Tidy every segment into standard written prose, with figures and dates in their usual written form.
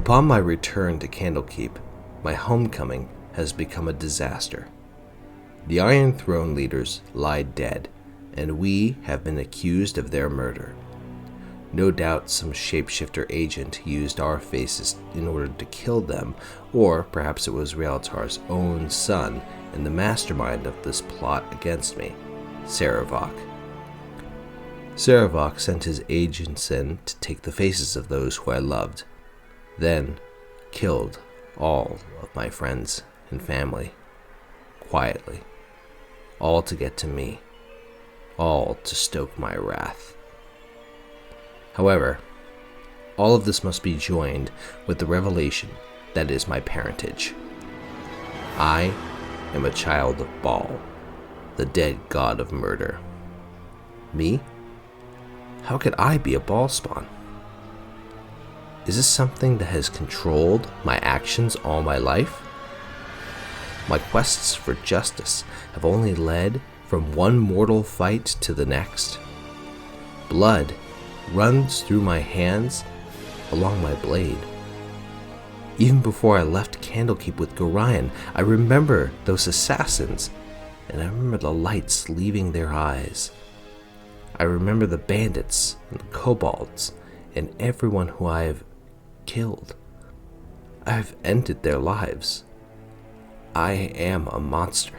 Upon my return to Candlekeep, my homecoming has become a disaster. The Iron Throne leaders lie dead, and we have been accused of their murder. No doubt some shapeshifter agent used our faces in order to kill them, or perhaps it was Realtar's own son and the mastermind of this plot against me, Saravok. Saravok sent his agents in to take the faces of those who I loved, then killed all of my friends and family, quietly, all to get to me, all to stoke my wrath. However, all of this must be joined with the revelation that is my parentage. I am a child of Baal, the dead god of murder. Me? How could I be a Baal spawn? Is this something that has controlled my actions all my life? My quests for justice have only led from one mortal fight to the next. Blood runs through my hands along my blade. Even before I left Candlekeep with Gorion, I remember those assassins, and I remember the lights leaving their eyes. I remember the bandits and the kobolds and everyone who I have killed. I have ended their lives. I am a monster.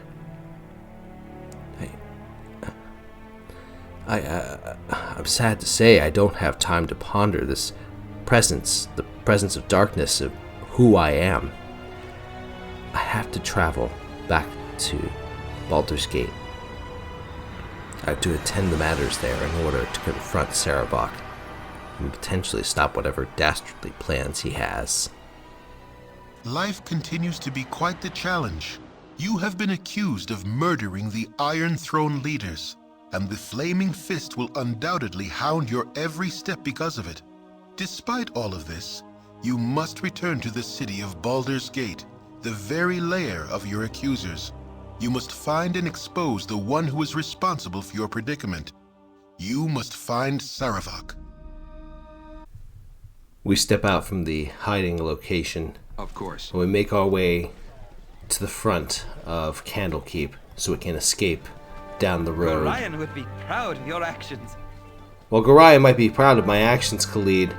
I'm sad to say I don't have time to ponder this presence, the presence of darkness of who I am. I have to travel back to Baldur's Gate. I have to attend the matters there in order to confront Saravok and potentially stop whatever dastardly plans he has. Life continues to be quite the challenge. You have been accused of murdering the Iron Throne leaders, and the Flaming Fist will undoubtedly hound your every step because of it. Despite all of this, you must return to the city of Baldur's Gate, the very lair of your accusers. You must find and expose the one who is responsible for your predicament. You must find Saravok. We step out from the hiding location. Of course. And we make our way to the front of Candlekeep so we can escape down the road. Gorion would be proud of your actions. While Gorion might be proud of my actions, Khalid,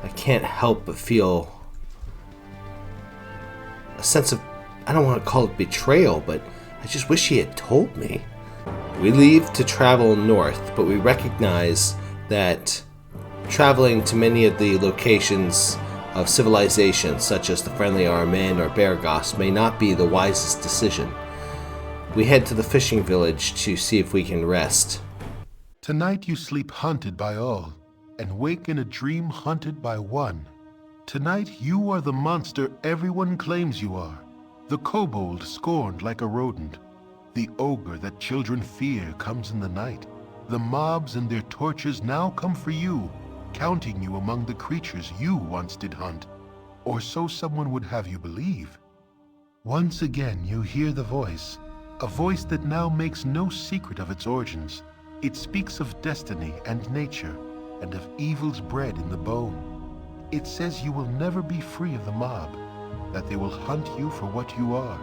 I can't help but feel a sense of, I don't want to call it betrayal, but I just wish he had told me. We leave to travel north, but we recognize that traveling to many of the locations of civilization, such as the Friendly Armen or Beargos, may not be the wisest decision. We head to the fishing village to see if we can rest. Tonight you sleep hunted by all, and wake in a dream hunted by one. Tonight you are the monster everyone claims you are, the kobold scorned like a rodent. The ogre that children fear comes in the night. The mobs and their torches now come for you, counting you among the creatures you once did hunt, or so someone would have you believe. Once again you hear the voice, a voice that now makes no secret of its origins. It speaks of destiny and nature, and of evils bred in the bone. It says you will never be free of the mob, that they will hunt you for what you are.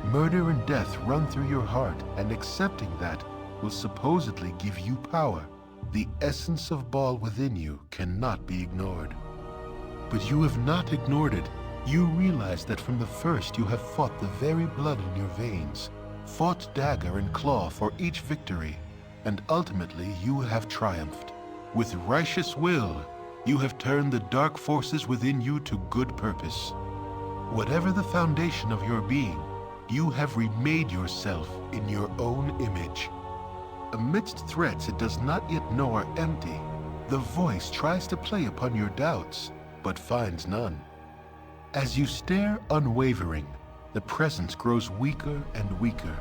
Murder and death run through your heart, and accepting that will supposedly give you power. The essence of Baal within you cannot be ignored. But you have not ignored it. You realize that from the first you have fought the very blood in your veins, fought dagger and claw for each victory, and ultimately you have triumphed. With righteous will, you have turned the dark forces within you to good purpose. Whatever the foundation of your being, you have remade yourself in your own image. Amidst threats it does not yet know are empty, the voice tries to play upon your doubts, but finds none. As you stare unwavering, the presence grows weaker and weaker.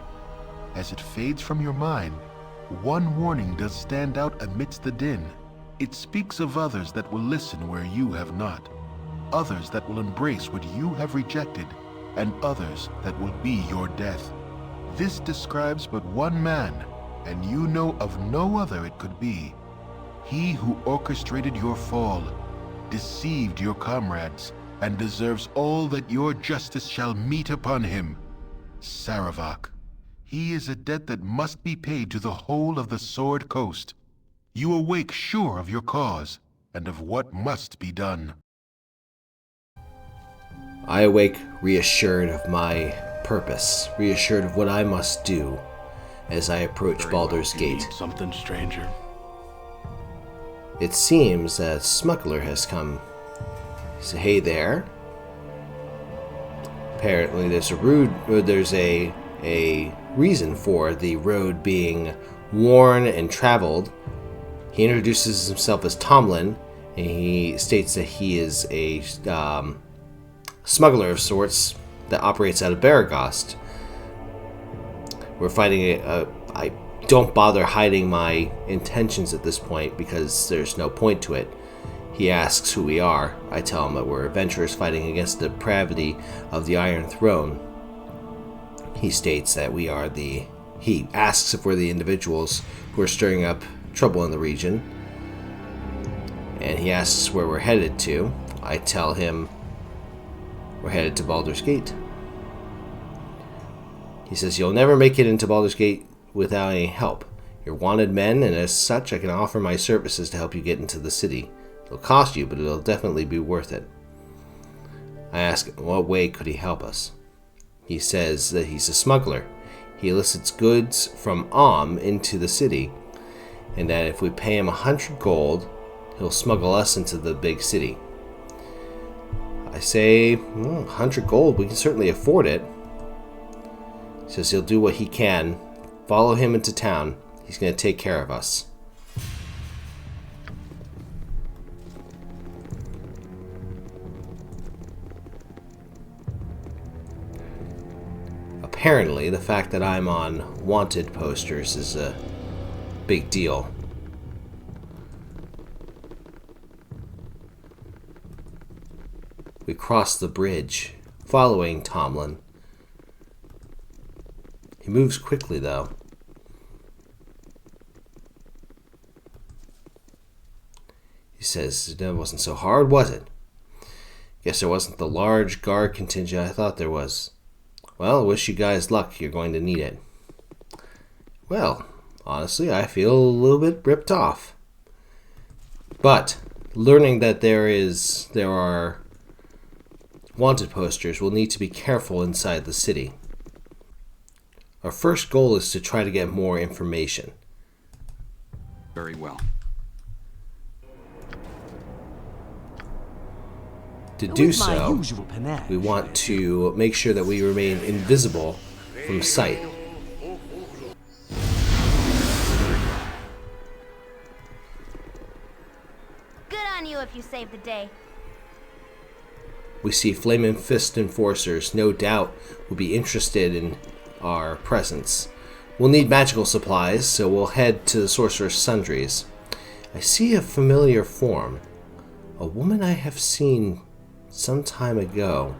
As it fades from your mind, one warning does stand out amidst the din. It speaks of others that will listen where you have not, others that will embrace what you have rejected, and others that will be your death. This describes but one man, and you know of no other it could be. He who orchestrated your fall, deceived your comrades, and deserves all that your justice shall meet upon him. Saravak. He is a debt that must be paid to the whole of the Sword Coast. You awake sure of your cause, and of what must be done. I awake reassured of my purpose, reassured of what I must do as I approach Baldur's Gate. Need something, stranger? It seems a smuggler has come. So, hey there. Apparently there's a reason for the road being worn and traveled. He introduces himself as Tomlin, and he states that he is a smuggler of sorts that operates out of Baragost. We're fighting I don't bother hiding my intentions at this point because there's no point to it. He asks who we are. I tell him that we're adventurers fighting against the depravity of the Iron Throne. He states that he asks if we're the individuals who are stirring up trouble in the region. And he asks where we're headed to. I tell him we're headed to Baldur's Gate. He says, you'll never make it into Baldur's Gate without any help. You're wanted men, and as such, I can offer my services to help you get into the city. It'll cost you, but it'll definitely be worth it. I ask him, in what way could he help us? He says that he's a smuggler. He elicits goods from into the city, and that if we pay him 100 gold, he'll smuggle us into the big city. I say, 100 gold, we can certainly afford it. He says he'll do what he can. Follow him into town. He's going to take care of us. Apparently, the fact that I'm on wanted posters is a big deal. We cross the bridge, following Tomlin. He moves quickly, though. He says, that wasn't so hard, was it? Guess there wasn't the large guard contingent I thought there was. Well, I wish you guys luck. You're going to need it. Well, honestly, I feel a little bit ripped off. But learning that there are wanted posters, we'll need to be careful inside the city. Our first goal is to try to get more information. Very well. To do so, we want to make sure that we remain invisible from sight. Good on you if you saved the day. We see Flamin' Fist enforcers, no doubt, will be interested in our presence. We'll need magical supplies, so we'll head to the Sorcerer's Sundries. I see a familiar form. A woman I have seen some time ago.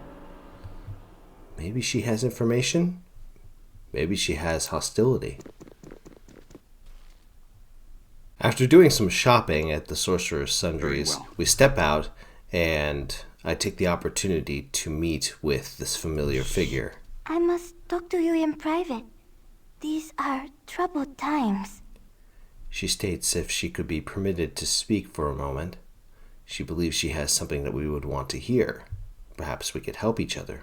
Maybe she has information? Maybe she has hostility. After doing some shopping at the Sorcerer's Sundries, we step out and I take the opportunity to meet with this familiar figure. I must talk to you in private. These are troubled times. She states if she could be permitted to speak for a moment. She believes she has something that we would want to hear. Perhaps we could help each other.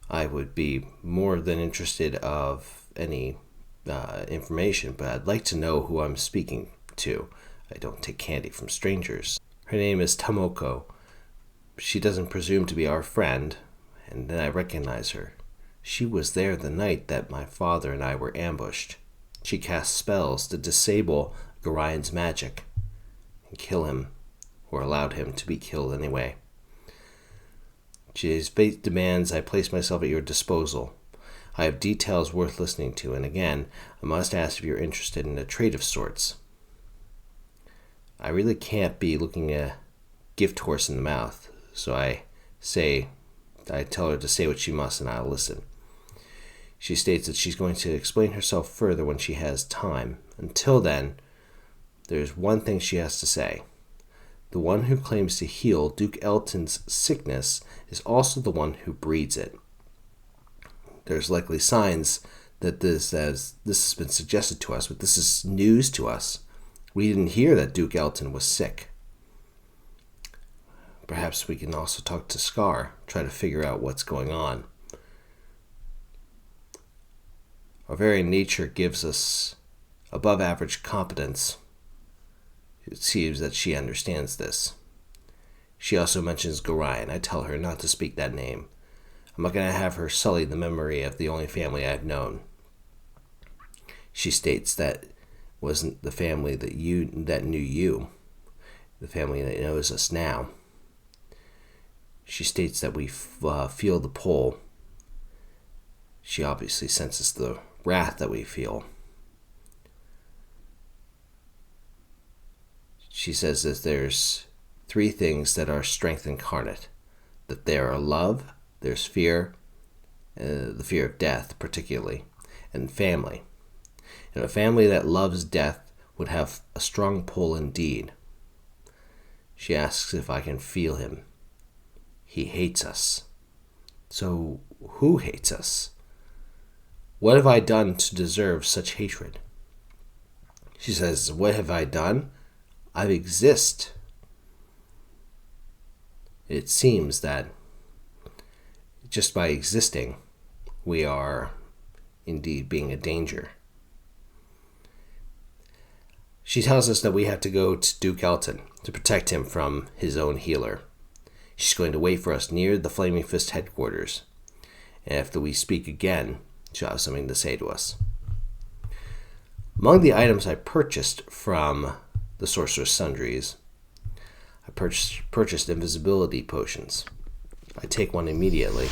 I would be more than interested of any information, but I'd like to know who I'm speaking to. I don't take candy from strangers. Her name is Tomoko. She doesn't presume to be our friend, and then I recognize her. She was there the night that my father and I were ambushed. She cast spells to disable Garion's magic and kill him, or allowed him to be killed anyway. She's fate demands I place myself at your disposal. I have details worth listening to, and again, I must ask if you're interested in a trade of sorts. I really can't be looking a gift horse in the mouth, so I tell her to say what she must, and I'll listen. She states that she's going to explain herself further when she has time. Until then, there's one thing she has to say. The one who claims to heal Duke Elton's sickness is also the one who breeds it. There's likely signs that this has been suggested to us, but this is news to us. We didn't hear that Duke Elton was sick. Perhaps we can also talk to Scar, try to figure out what's going on. Our very nature gives us above average competence. It seems that she understands this. She also mentions Gorion. I tell her not to speak that name. I'm not going to have her sully the memory of the only family I've known. She states that wasn't the family that knew you, the family that knows us now. She states that we feel the pull. She obviously senses the wrath that we feel. She says that there's 3 things that are strength incarnate. That there are love, there's fear, the fear of death particularly, and family. And a family that loves death would have a strong pull indeed. She asks if I can feel him. He hates us. So who hates us? What have I done to deserve such hatred? She says, what have I done? I exist. It seems that just by existing, we are indeed being a danger. She tells us that we have to go to Duke Elton to protect him from his own healer. She's going to wait for us near the Flaming Fist headquarters. And after we speak again, she'll have something to say to us. Among the items I purchased from the Sorcerer's Sundries, I purchased invisibility potions. I take one immediately,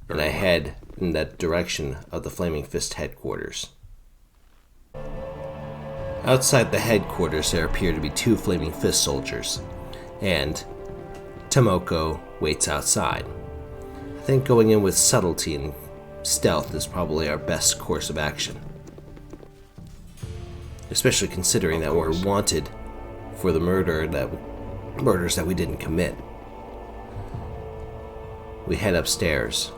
and I head in that direction of the Flaming Fist headquarters. Outside the headquarters, there appear to be 2 Flaming Fist soldiers, and Tomoko waits outside. I think going in with subtlety and stealth is probably our best course of action. Especially considering that we're wanted for the murders that we didn't commit. We head upstairs.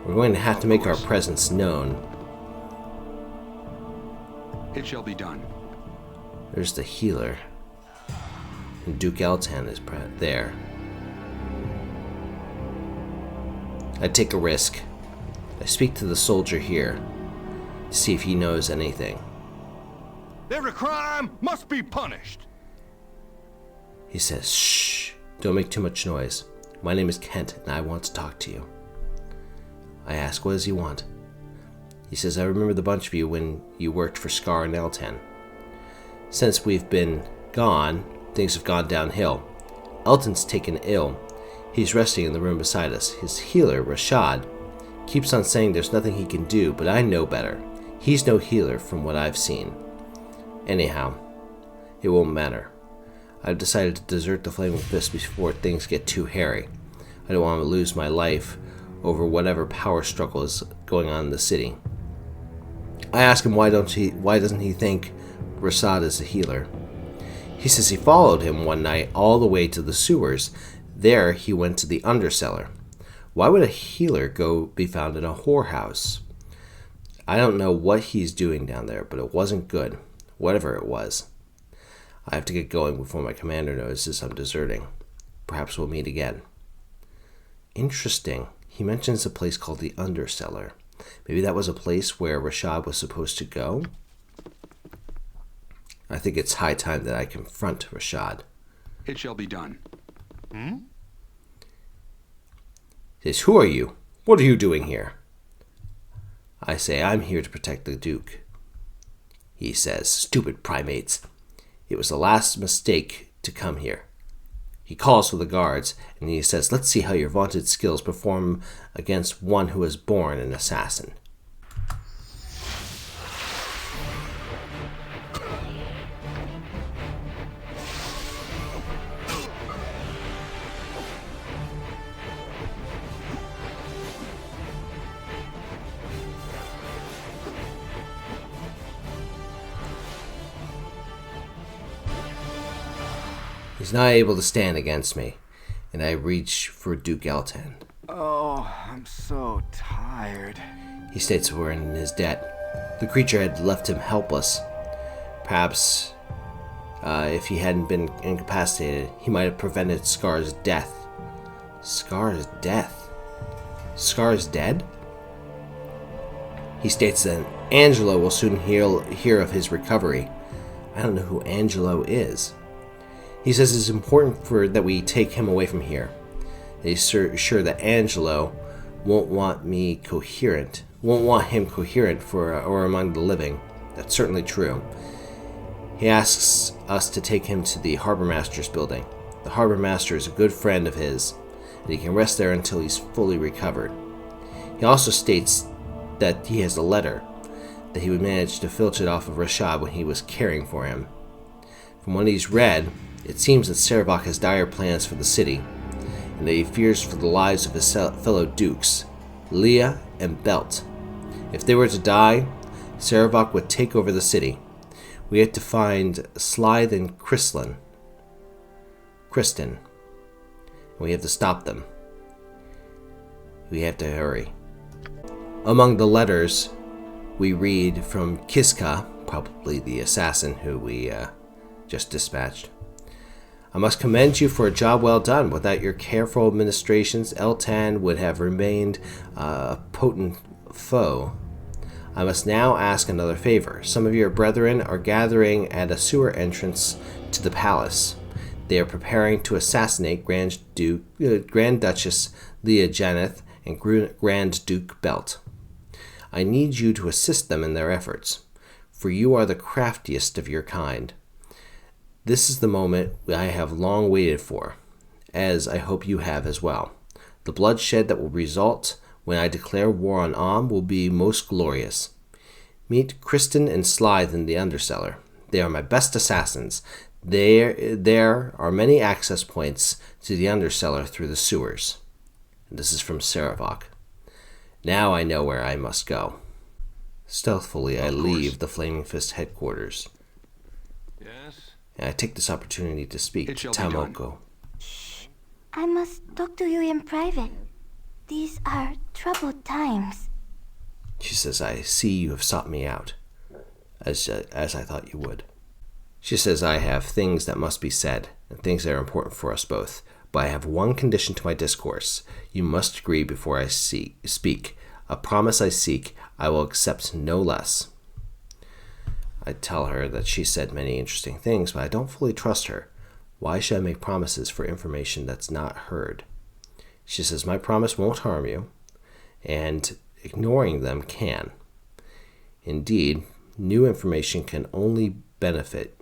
We're going to have to make our presence known. It shall be done. There's the healer. And Duke Elton is there. I take a risk. I speak to the soldier here to see if he knows anything. Every crime must be punished. He says, shh, don't make too much noise. My name is Kent and I want to talk to you. I ask, what does he want? He says, I remember the bunch of you when you worked for Scar and Eltan. Since we've been gone, things have gone downhill. Elton's taken ill. He's resting in the room beside us. His healer, Rashad, keeps on saying there's nothing he can do, but I know better. He's no healer from what I've seen. Anyhow, it won't matter. I've decided to desert the Flaming Fist before things get too hairy. I don't want to lose my life over whatever power struggle is going on in the city. I ask him why doesn't he think Rashad is a healer. He says he followed him one night all the way to the sewers. There he went to the undercellar. Why would a healer go be found in a whorehouse? I don't know what he's doing down there, but it wasn't good, whatever it was. I have to get going before my commander notices I'm deserting. Perhaps we'll meet again. Interesting. He mentions a place called the undercellar. Maybe that was a place where Rashad was supposed to go? I think it's high time that I confront Rashad. It shall be done. He says, who are you? What are you doing here? I say, I'm here to protect the Duke. He says, stupid primates. It was the last mistake to come here. He calls for the guards, and he says, let's see how your vaunted skills perform against one who was born an assassin. He's not able to stand against me, and I reach for Duke Eltan. Oh, I'm so tired. He states we're in his debt. The creature had left him helpless. Perhaps, if he hadn't been incapacitated, he might have prevented Scar's death. Scar's death? Scar's dead? He states that Angelo will soon hear of his recovery. I don't know who Angelo is. He says it's important that we take him away from here. He's sure that Angelo won't want him coherent or among the living. That's certainly true. He asks us to take him to the Harbor Master's building. The Harbor Master is a good friend of his, and he can rest there until he's fully recovered. He also states that he has a letter, that he would manage to filch it off of Rashad when he was caring for him. From what he's read, it seems that Sarevok has dire plans for the city, and that he fears for the lives of his fellow dukes, Leah and Belt. If they were to die, Sarevok would take over the city. We have to find Slythe and Kristen. We have to stop them. We have to hurry. Among the letters, we read from Kiska, probably the assassin who we just dispatched. I must commend you for a job well done. Without your careful administrations, Eltan would have remained a potent foe. I must now ask another favor. Some of your brethren are gathering at a sewer entrance to the palace. They are preparing to assassinate Grand Duchess Leah Janeth and Grand Duke Belt. I need you to assist them in their efforts, for you are the craftiest of your kind. This is the moment I have long waited for, as I hope you have as well. The bloodshed that will result when I declare war on Am will be most glorious. Meet Kristen and Slythe in the undercellar. They are my best assassins. There are many access points to the undercellar through the sewers. And this is from Sarevok. Now I know where I must go. Stealthily, I leave the Flaming Fist headquarters. Yes? And I take this opportunity to speak to Tamoko. Shh. I must talk to you in private. These are troubled times. She says, I see you have sought me out, as I thought you would. She says, I have things that must be said, and things that are important for us both. But I have one condition to my discourse. You must agree before I speak. A promise I seek, I will accept no less. I tell her that she said many interesting things, but I don't fully trust her. Why should I make promises for information that's not heard? She says, my promise won't harm you, and ignoring them can. Indeed, new information can only benefit.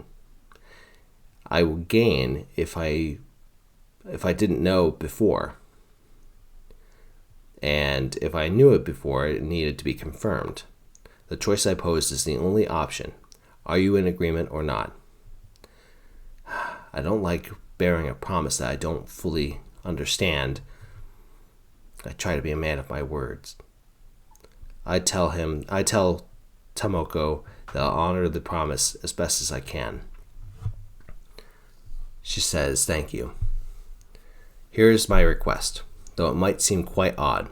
I will gain if I didn't know before. And if I knew it before, it needed to be confirmed. The choice I posed is the only option. Are you in agreement or not? I don't like bearing a promise that I don't fully understand. I try to be a man of my words. I tell Tamoko that I'll honor the promise as best as I can. She says, thank you. Here is my request, though it might seem quite odd.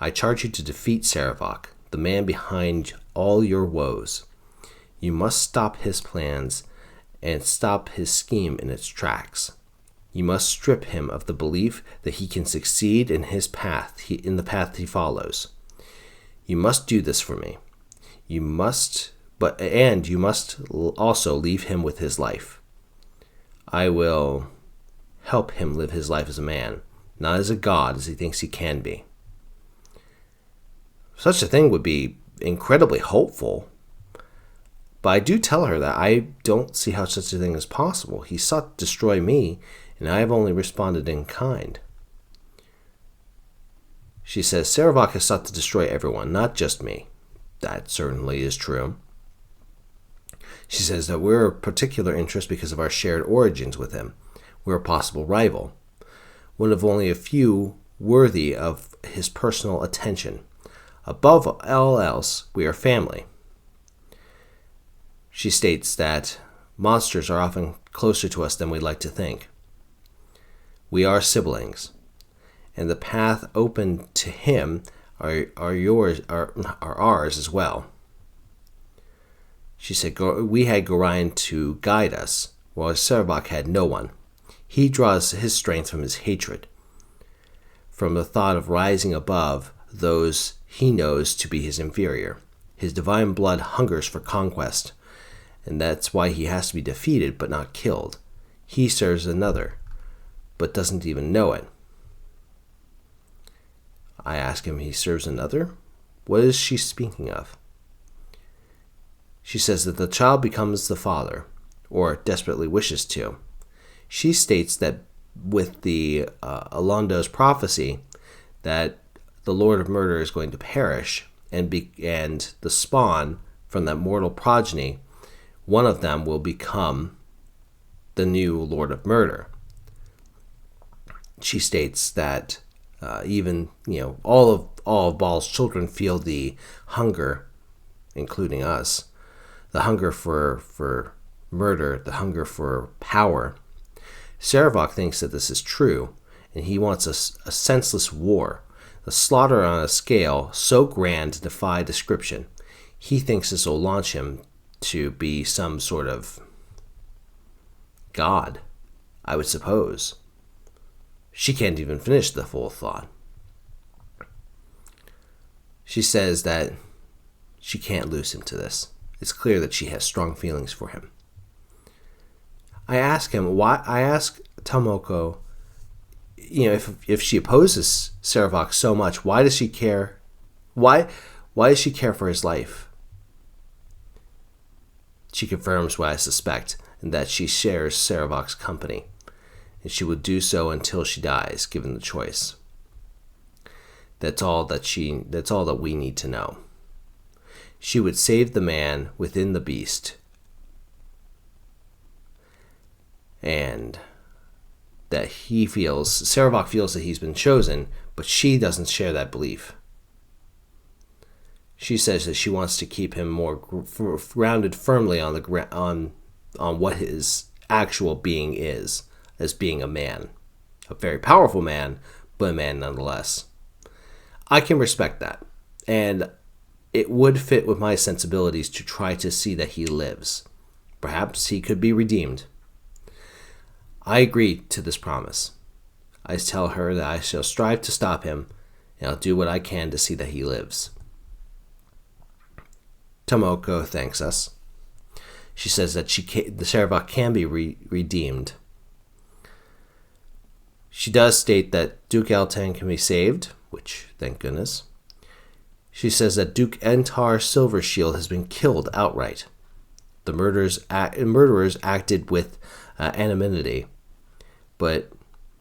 I charge you to defeat Sarevok, the man behind all your woes. You must stop his plans and stop his scheme in its tracks. You must strip him of the belief that he can succeed in his path, in the path he follows. You must do this for me. You must also leave him with his life. I will help him live his life as a man, not as a god as he thinks he can be. Such a thing would be incredibly hopeful, but I do tell her that I don't see how such a thing is possible. He sought to destroy me, and I have only responded in kind. She says, Sarevok has sought to destroy everyone, not just me. That certainly is true. She says that we're of particular interest because of our shared origins with him. We're a possible rival, one of only a few worthy of his personal attention. Above all else, we are family. She states that Monsters are often closer to us than we like to think. We are siblings, and the path open to him are ours as well. She said, we had Gorion to guide us, while Sarevok had no one. He draws his strength from his hatred, from the thought of rising above those he knows to be his inferior. His divine blood hungers for conquest, and that's why he has to be defeated but not killed. He serves another, but doesn't even know it. I ask him, he serves another? What is she speaking of? She says that the child becomes the father, or desperately wishes to. She states that with the Alondo's prophecy, that the Lord of Murder is going to perish, and the spawn from that mortal progeny, one of them will become the new Lord of Murder. She states that even all of Baal's children feel the hunger, including us, the hunger for murder, the hunger for power. Sarevok thinks that this is true, and he wants a senseless war, a slaughter on a scale so grand to defy description. He thinks this will launch him to be some sort of god, I would suppose. She can't even finish the full thought. She says that she can't lose him to this. It's clear that she has strong feelings for him. I ask Tomoko, if she opposes Sarevok so much, why does she care? Why does she care for his life? She confirms what I suspect, and that she shares Sarevok's company, and she would do so until she dies, given the choice. That's all that we need to know. She would save the man within the beast, and that Sarevok feels that he's been chosen, but she doesn't share that belief. She says that she wants to keep him more grounded firmly on what his actual being is, as being a man. A very powerful man, but a man nonetheless. I can respect that, and it would fit with my sensibilities to try to see that he lives. Perhaps he could be redeemed. I agree to this promise. I tell her that I shall strive to stop him, and I'll do what I can to see that he lives. Tomoko thanks us. She says that the Sarevok can be redeemed. She does state that Duke Eltan can be saved, which, thank goodness. She says that Duke Entar Silvershield has been killed outright. The murderers acted with anonymity, but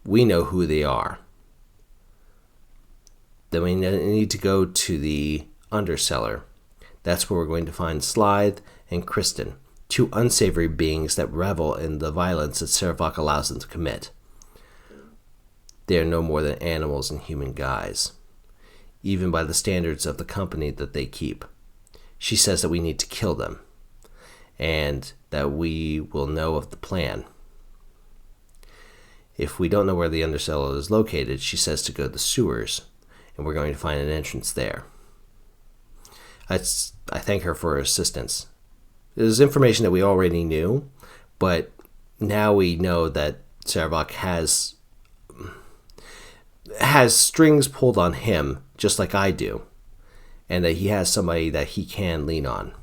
we know who they are. Then we need to go to the undercellar. That's where we're going to find Slithe and Kristen, two unsavory beings that revel in the violence that Sarevok allows them to commit. They are no more than animals in human guise, even by the standards of the company that they keep. She says that we need to kill them, and that we will know of the plan. If we don't know where the undercellar is located, she says to go to the sewers, and we're going to find an entrance there. I thank her for her assistance. It was information that we already knew, but now we know that Sarevok has strings pulled on him, just like I do, and that he has somebody that he can lean on.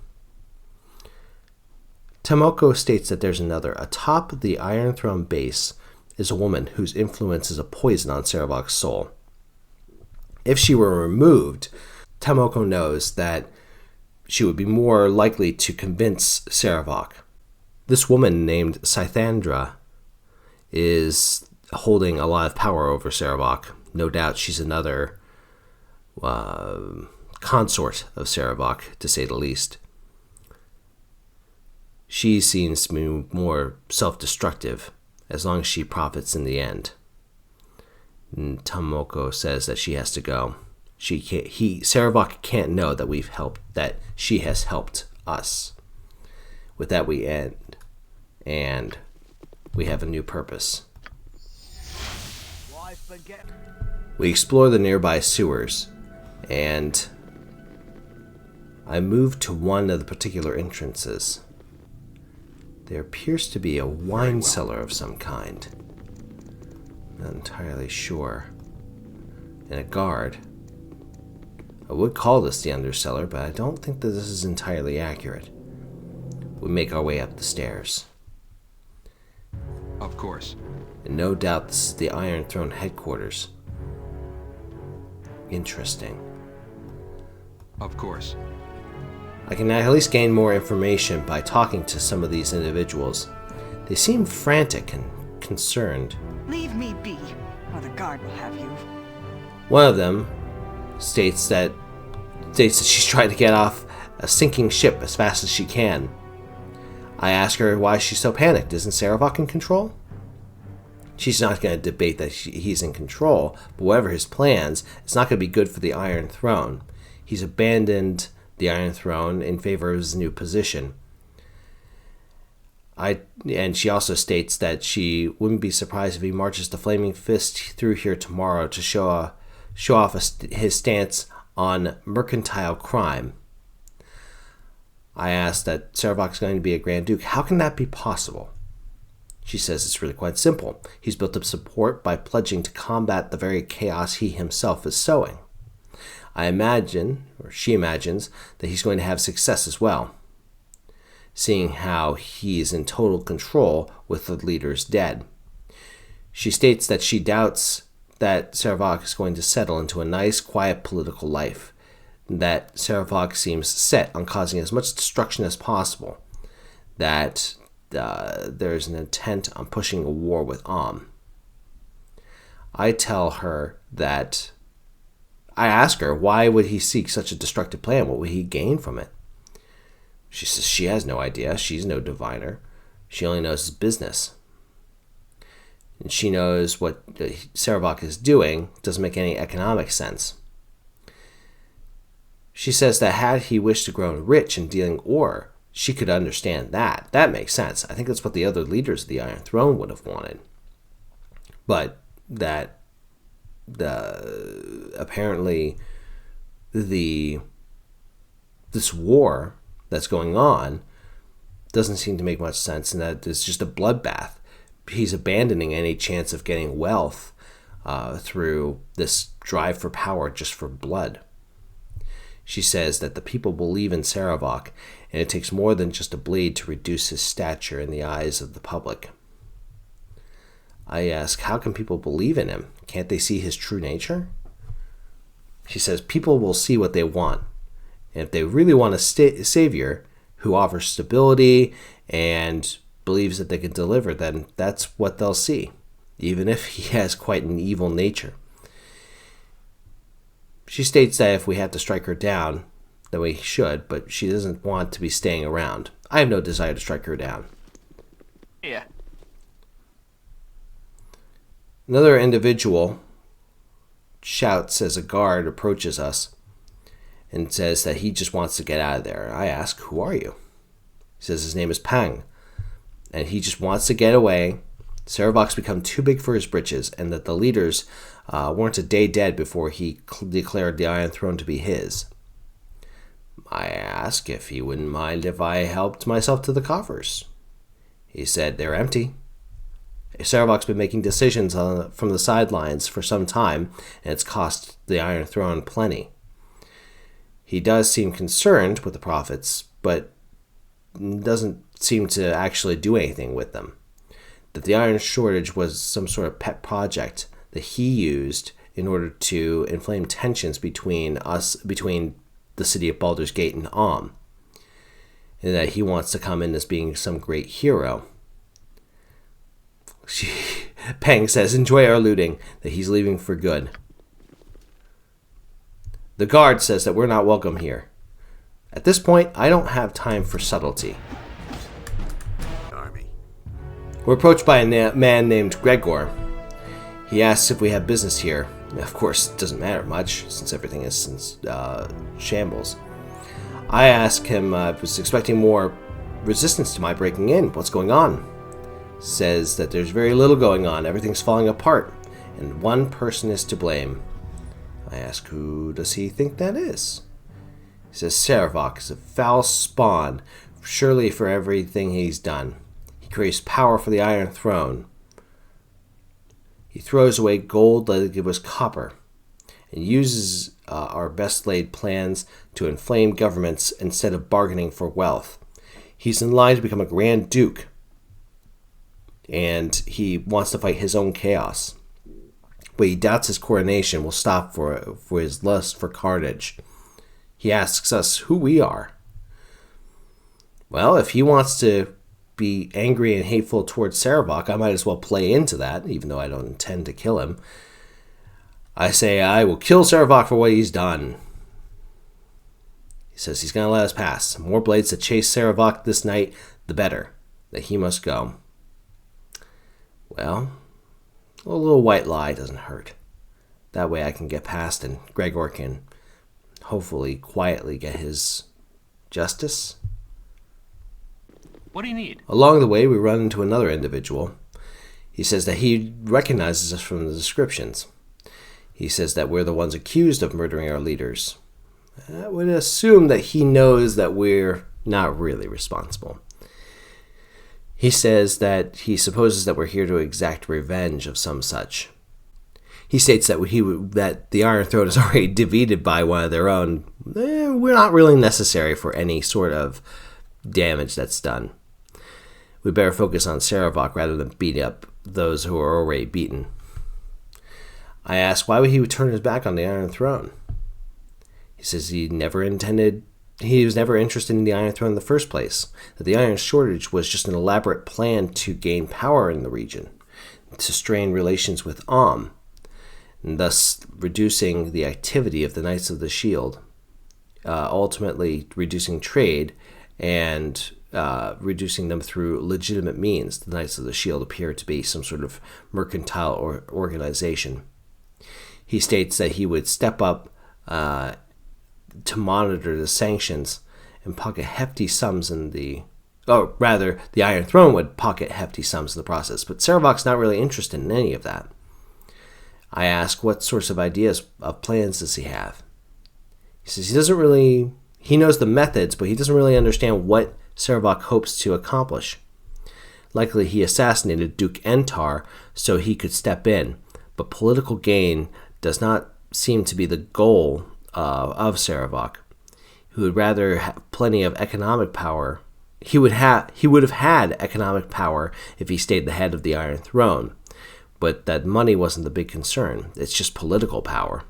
Tomoko states that there's another. Atop the Iron Throne base is a woman whose influence is a poison on Sarevok's soul. If she were removed, Tomoko knows that she would be more likely to convince Sarevok. This woman named Scythandra is holding a lot of power over Sarevok. No doubt she's another consort of Sarevok, to say the least. She seems to be more self-destructive, as long as she profits in the end. And Tomoko says that she has to go. Sarevok can't know that she has helped us. With that, we end and we have a new purpose. We explore the nearby sewers, and I move to one of the particular entrances. There appears to be a wine cellar of some kind. Not entirely sure. And a guard. I would call this the undercellar, but I don't think that this is entirely accurate. We make our way up the stairs. Of course. And no doubt this is the Iron Throne headquarters. Interesting. Of course. I can at least gain more information by talking to some of these individuals. They seem frantic and concerned. Leave me be, or the guard will have you. One of them states that she's trying to get off a sinking ship as fast as she can. I ask her why she's so panicked. Isn't Sarevok in control? She's not going to debate that he's in control, but whatever his plans, it's not going to be good for the Iron Throne. He's abandoned the Iron Throne in favor of his new position. And she also states that she wouldn't be surprised if he marches the Flaming Fist through here tomorrow to show off his stance on mercantile crime. I asked that Sarevok's going to be a Grand Duke. How can that be possible? She says it's really quite simple. He's built up support by pledging to combat the very chaos he himself is sowing. I imagine, or she imagines, that he's going to have success as well, seeing how he's in total control with the leaders dead. She states that she doubts that Sarevok is going to settle into a nice, quiet political life, that Sarevok seems set on causing as much destruction as possible, that there's an intent on pushing a war with I tell her that I ask her, why would he seek such a destructive plan? What would he gain from it? She says she has no idea. She's no diviner. She only knows his business. And she knows what Sarevok is doing doesn't make any economic sense. She says that had he wished to grow rich in dealing ore, she could understand that. That makes sense. I think that's what the other leaders of the Iron Throne would have wanted. But that apparently this war that's going on doesn't seem to make much sense, and that it's just a bloodbath. He's abandoning any chance of getting wealth through this drive for power just for blood. She says that the people believe in Sarevok, and it takes more than just a blade to reduce his stature in the eyes of the public. I ask, how can people believe in him? Can't they see his true nature? She says people will see what they want. And if they really want a savior who offers stability and believes that they can deliver, then that's what they'll see, even if he has quite an evil nature. She states that if we have to strike her down, then we should, but she doesn't want to be staying around. I have no desire to strike her down. Yeah. Another individual shouts as a guard approaches us and says that he just wants to get out of there. I ask, who are you? He says his name is Pang, and he just wants to get away. Sarevok's become too big for his britches, and that the leaders weren't a day dead before he declared the Iron Throne to be his. I ask if he wouldn't mind if I helped myself to the coffers. He said they're empty. Sarevok's been making decisions from the sidelines for some time, and it's cost the Iron Throne plenty. He does seem concerned with the profits, but doesn't seem to actually do anything with them. That the iron shortage was some sort of pet project that he used in order to inflame tensions between the city of Baldur's Gate and and that he wants to come in as being some great hero. Pang says, enjoy our looting, that he's leaving for good. The guard says that we're not welcome here. At this point, I don't have time for subtlety. Army. We're approached by a man named Gregor. He asks if we have business here. Of course, it doesn't matter much, since everything is in shambles. I ask him if I was expecting more resistance to my breaking in. What's going on? says that there's very little going on, everything's falling apart, and one person is to blame. I ask, who does he think that is? He says, Sarevok is a foul spawn, surely for everything he's done. He craves power for the Iron Throne. He throws away gold like it was copper, and uses our best laid plans to inflame governments instead of bargaining for wealth. He's in line to become a Grand Duke, and he wants to fight his own chaos. But he doubts his coronation will stop for his lust for carnage. He asks us who we are. Well, if he wants to be angry and hateful towards Sarevok, I might as well play into that, even though I don't intend to kill him. I say I will kill Sarevok for what he's done. He says he's going to let us pass. The more blades that chase Sarevok this night, the better. That he must go. Well, a little white lie doesn't hurt. That way I can get past and Gregor can hopefully quietly get his justice. What do you need? Along the way, we run into another individual. He says that he recognizes us from the descriptions. He says that we're the ones accused of murdering our leaders. I would assume that he knows that we're not really responsible. He says that he supposes that we're here to exact revenge of some such. He states that that the Iron Throne is already defeated by one of their own. We're not really necessary for any sort of damage that's done. We better focus on Sarevok rather than beat up those who are already beaten. I ask why would he turn his back on the Iron Throne. He says he was never interested in the Iron Throne in the first place, that the Iron Shortage was just an elaborate plan to gain power in the region, to strain relations with Om, and thus reducing the activity of the Knights of the Shield, ultimately reducing trade and reducing them through legitimate means. The Knights of the Shield appear to be some sort of mercantile organization. He states that he would step up to monitor the sanctions and pocket hefty sums the Iron Throne would pocket hefty sums in the process, but Sarevok's not really interested in any of that. I ask what sorts of ideas of plans does he have. He says he knows the methods, but he doesn't really understand what Sarevok hopes to accomplish. Likely he assassinated Duke Entar so he could step in, but political gain does not seem to be the goal of Sarevok, who would rather have plenty of economic power. He would have had economic power if he stayed the head of the Iron Throne, but that money wasn't the big concern. It's just political power.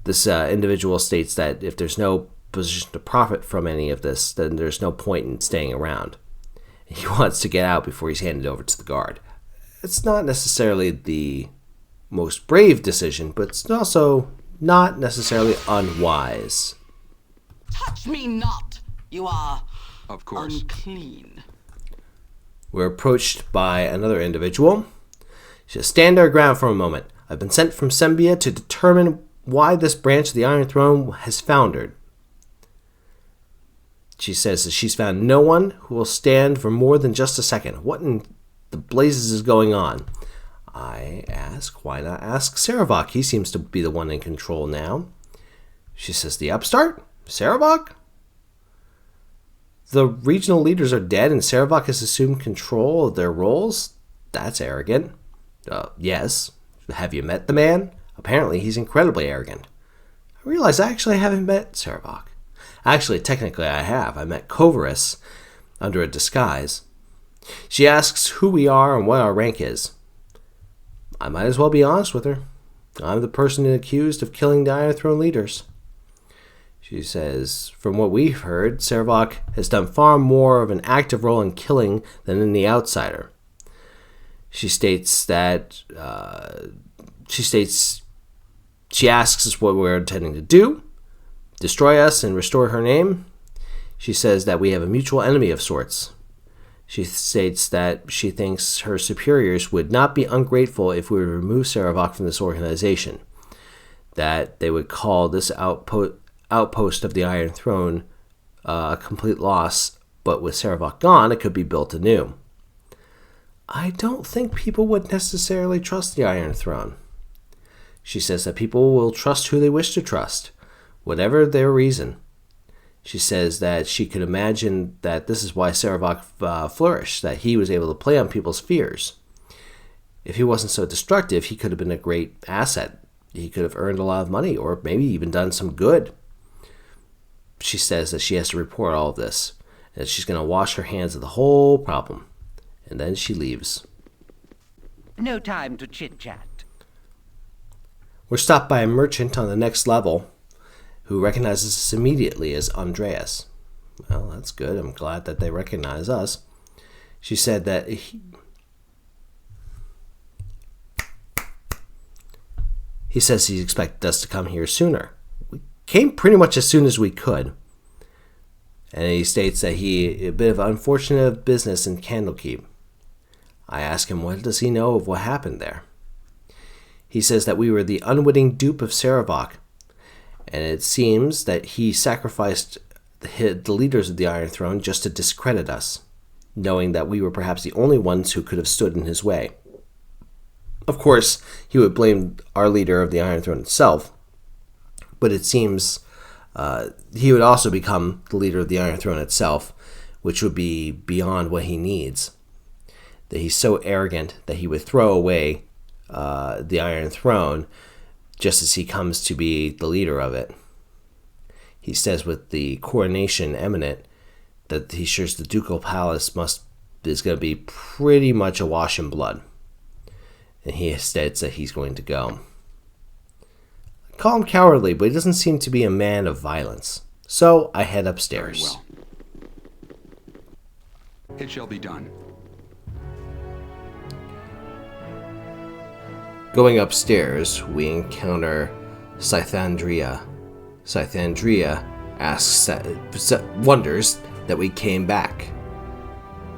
This individual states that if there's no position to profit from any of this, then there's no point in staying around. He wants to get out before he's handed over to the guard. It's not necessarily the most brave decision, but it's also not necessarily unwise. Touch me not! You are Of course. unclean. We're approached by another individual. She says, stand our ground for a moment. I've been sent from Sembia to determine why this branch of the Iron Throne has foundered. She says that she's found no one who will stand for more than just a second. What in the blazes is going on? I ask, why not ask Sarevok? He seems to be the one in control now. She says, the upstart? Sarevok? The regional leaders are dead and Sarevok has assumed control of their roles? That's arrogant. Yes. Have you met the man? Apparently he's incredibly arrogant. I realize I actually haven't met Sarevok. Actually, technically I have. I met Kovaris under a disguise. She asks who we are and what our rank is. I might as well be honest with her. I'm the person accused of killing the Iron Throne leaders. She says, from what we've heard, Sarevok has done far more of an active role in killing than in the outsider. She asks us what we're intending to do, destroy us and restore her name. She says that we have a mutual enemy of sorts. She states that she thinks her superiors would not be ungrateful if we would remove Sarevok from this organization, that they would call this outpost of the Iron Throne a complete loss, but with Sarevok gone, it could be built anew. I don't think people would necessarily trust the Iron Throne. She says that people will trust who they wish to trust, whatever their reason. She says that she could imagine that this is why Sarevok flourished, that he was able to play on people's fears. If he wasn't so destructive, he could have been a great asset. He could have earned a lot of money, or maybe even done some good. She says that she has to report all of this, and that she's going to wash her hands of the whole problem. And then she leaves. No time to chit-chat. We're stopped by a merchant on the next level who recognizes us immediately as Andreas. Well, that's good. I'm glad that they recognize us. She said that he says he expected us to come here sooner. We came pretty much as soon as we could. And he states that a bit of unfortunate business in Candlekeep. I ask him what does he know of what happened there. He says that we were the unwitting dupe of Sarevok, and it seems that he sacrificed the leaders of the Iron Throne just to discredit us, knowing that we were perhaps the only ones who could have stood in his way. Of course, he would blame our leader of the Iron Throne itself, but it seems he would also become the leader of the Iron Throne itself, which would be beyond what he needs. That he's so arrogant that he would throw away the Iron Throne just as he comes to be the leader of it. He says with the coronation imminent that he shares the ducal palace is going to be pretty much awash in blood. And he states that he's going to go. I call him cowardly, but he doesn't seem to be a man of violence. So I head upstairs. Very well. It shall be done. Going upstairs, we encounter Scythandria. Scythandria wonders that we came back.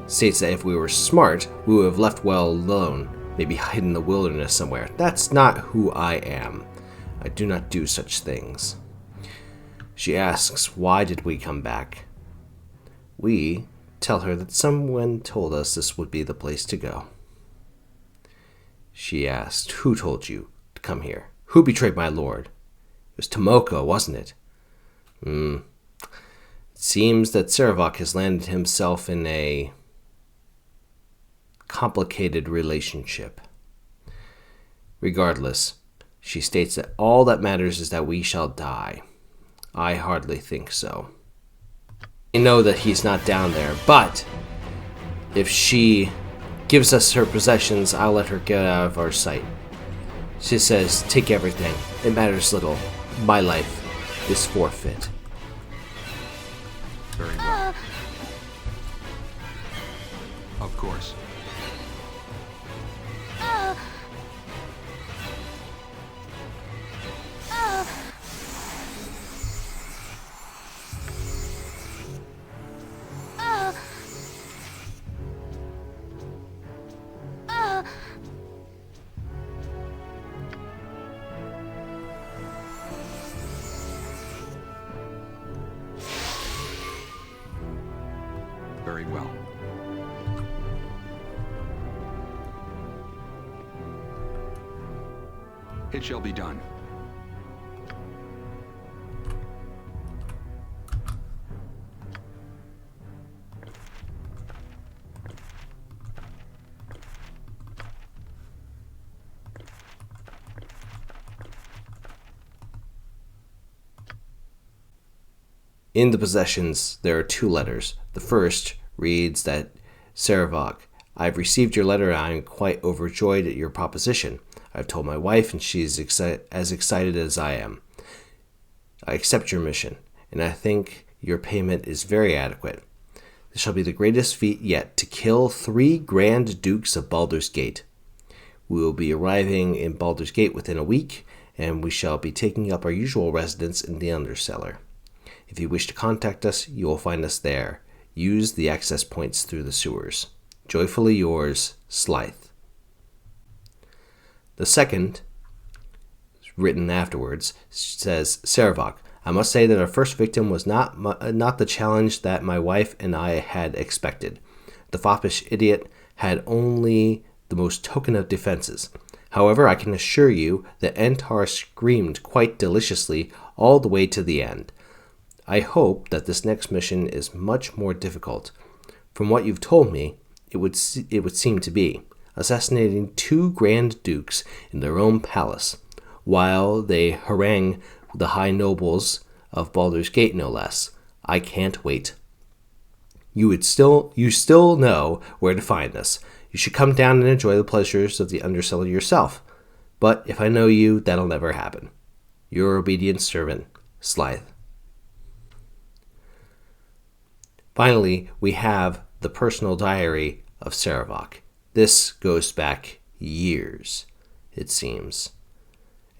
States that if we were smart, we would have left well alone, maybe hide in the wilderness somewhere. That's not who I am. I do not do such things. She asks, why did we come back? We tell her that someone told us this would be the place to go. She asked, who told you to come here? Who betrayed my lord? It was Tomoko, wasn't it? It seems that Sarevok has landed himself in a complicated relationship. Regardless, she states that all that matters is that we shall die. I hardly think so. I know that he's not down there, but if she gives us her possessions, I'll let her get out of our sight. She says, take everything. It matters little. My life is forfeit. Very well. Of course. Very well. It shall be done. In the possessions, there are 2 letters. The first reads that, Sarevok, I've received your letter and I am quite overjoyed at your proposition. I've told my wife and she's as excited as I am. I accept your mission, and I think your payment is very adequate. This shall be the greatest feat yet, to kill 3 Grand Dukes of Baldur's Gate. We will be arriving in Baldur's Gate within a week, and we shall be taking up our usual residence in the Undercellar. If you wish to contact us, you will find us there. Use the access points through the sewers. Joyfully yours, Slythe. The second, written afterwards, says, Sarevok, I must say that our first victim was not the challenge that my wife and I had expected. The foppish idiot had only the most token of defenses. However, I can assure you that Antar screamed quite deliciously all the way to the end. I hope that this next mission is much more difficult. From what you've told me, it would seem to be assassinating 2 Grand Dukes in their own palace, while they harangue the high nobles of Baldur's Gate, no less. I can't wait. You still know where to find us. You should come down and enjoy the pleasures of the Undercellar yourself. But if I know you, that'll never happen. Your obedient servant, Slythe. Finally, we have the personal diary of Sarevok. This goes back years, it seems.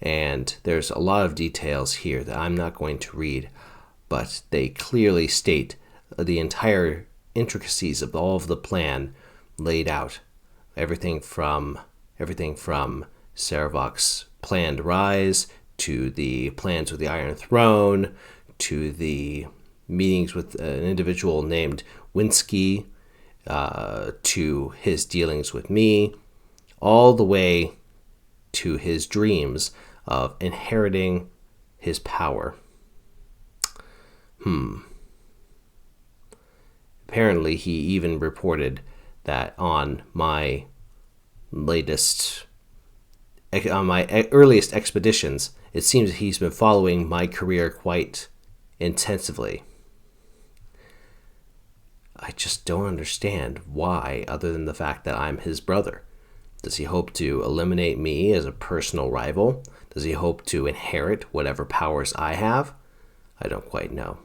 And there's a lot of details here that I'm not going to read, but they clearly state the entire intricacies of all of the plan laid out. Everything from Sarevok's planned rise, to the plans with the Iron Throne, to the meetings with an individual named Winsky, to his dealings with me, all the way to his dreams of inheriting his power. Apparently, he even reported that on my earliest expeditions, it seems that he's been following my career quite intensively. I just don't understand why, other than the fact that I'm his brother. Does he hope to eliminate me as a personal rival? Does he hope to inherit whatever powers I have? I don't quite know.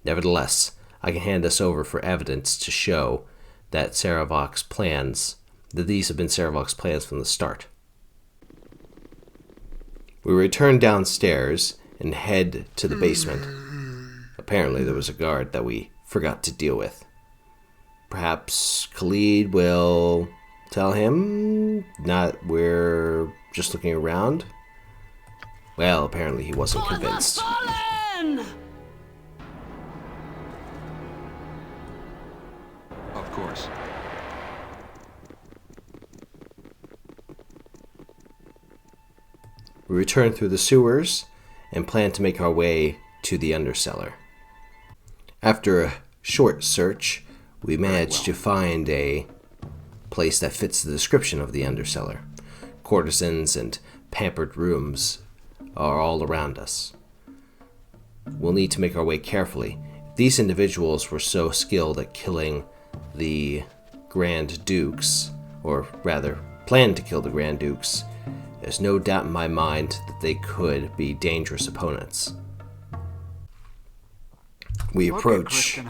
Nevertheless, I can hand this over for evidence to show that these have been Sarevok's plans from the start. We return downstairs and head to the basement. Apparently there was a guard that we forgot to deal with. Perhaps Khalid will tell him that we're just looking around? Well, apparently he wasn't convinced. Of course. We return through the sewers and plan to make our way to the Undercellar. After a short search, we managed to find a place that fits the description of the Undercellar. Courtesans and pampered rooms are all around us. We'll need to make our way carefully. If these individuals were so skilled at killing the Grand Dukes, or rather, planned to kill the Grand Dukes, there's no doubt in my mind that they could be dangerous opponents. We approach,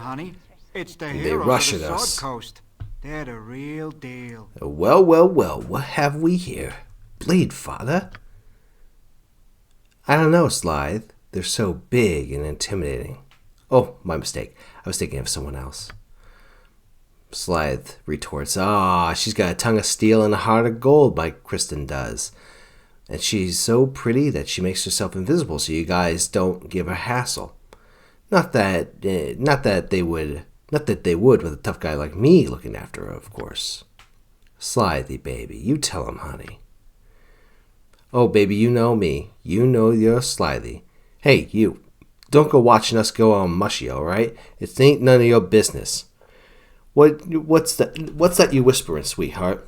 It's the and they heroes rush of at the us. Sword Coast. They're the real deal. Well, what have we here? Blade Father? I don't know, Slythe. They're so big and intimidating. Oh, my mistake. I was thinking of someone else. Slythe retorts, she's got a tongue of steel and a heart of gold, like Kristen does. And she's so pretty that she makes herself invisible so you guys don't give her hassle. Not that they would with a tough guy like me looking after her, of course. Slythe, baby, you tell him, honey. Oh, baby, you know me. You know you're Slythe. Hey, you, don't go watching us go all mushy, all right? It ain't none of your business. What's that you whispering, sweetheart?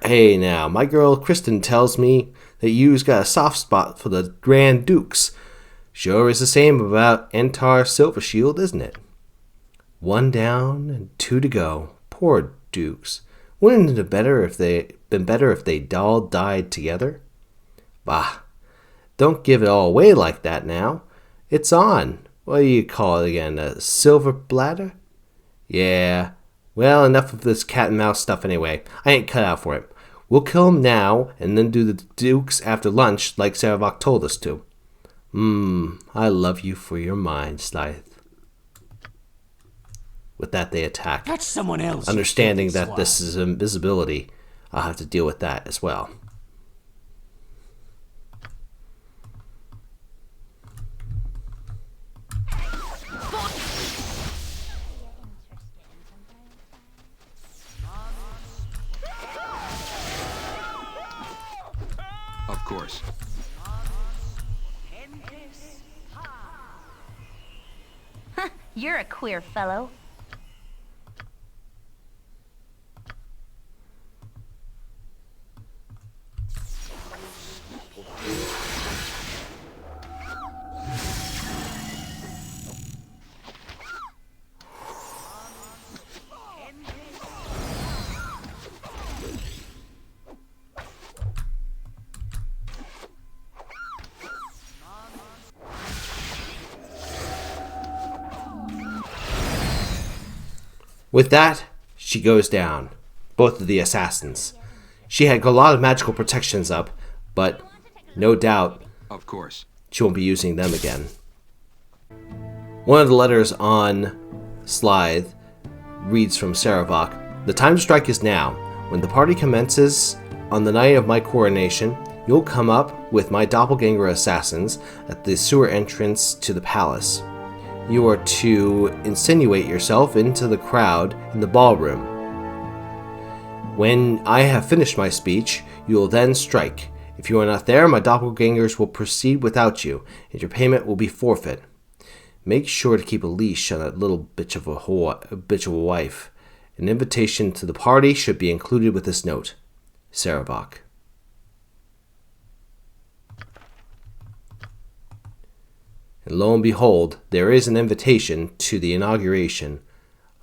Hey, now, my girl Kristen tells me that you's got a soft spot for the Grand Dukes. Sure is the same about Antar Silvershield, isn't it? 1 down and 2 to go. Poor Dukes. Wouldn't it have been better if they all died together? Bah, don't give it all away like that now. It's on. What do you call it again? A silver bladder? Yeah. Well, enough of this cat and mouse stuff anyway. I ain't cut out for it. We'll kill him now and then do the Dukes after lunch like Sarevok told us to. I love you for your mind, Slythe. With that, they attack. That's someone else. Understanding that this is invisibility, I'll have to deal with that as well. course. You're a queer fellow. With that, she goes down. Both of the assassins. She had a lot of magical protections up, but no doubt Of course. she won't be using them again. One of the letters on Slithe reads from Saravok, "The time to strike is now. When the party commences on the night of my coronation, you'll come up with my doppelganger assassins at the sewer entrance to the palace. You are to insinuate yourself into the crowd in the ballroom. When I have finished my speech, you will then strike. If you are not there, my doppelgangers will proceed without you, and your payment will be forfeit. Make sure to keep a leash on that little bitch of a wife. An invitation to the party should be included with this note. Saravok." And lo and behold, there is an invitation to the inauguration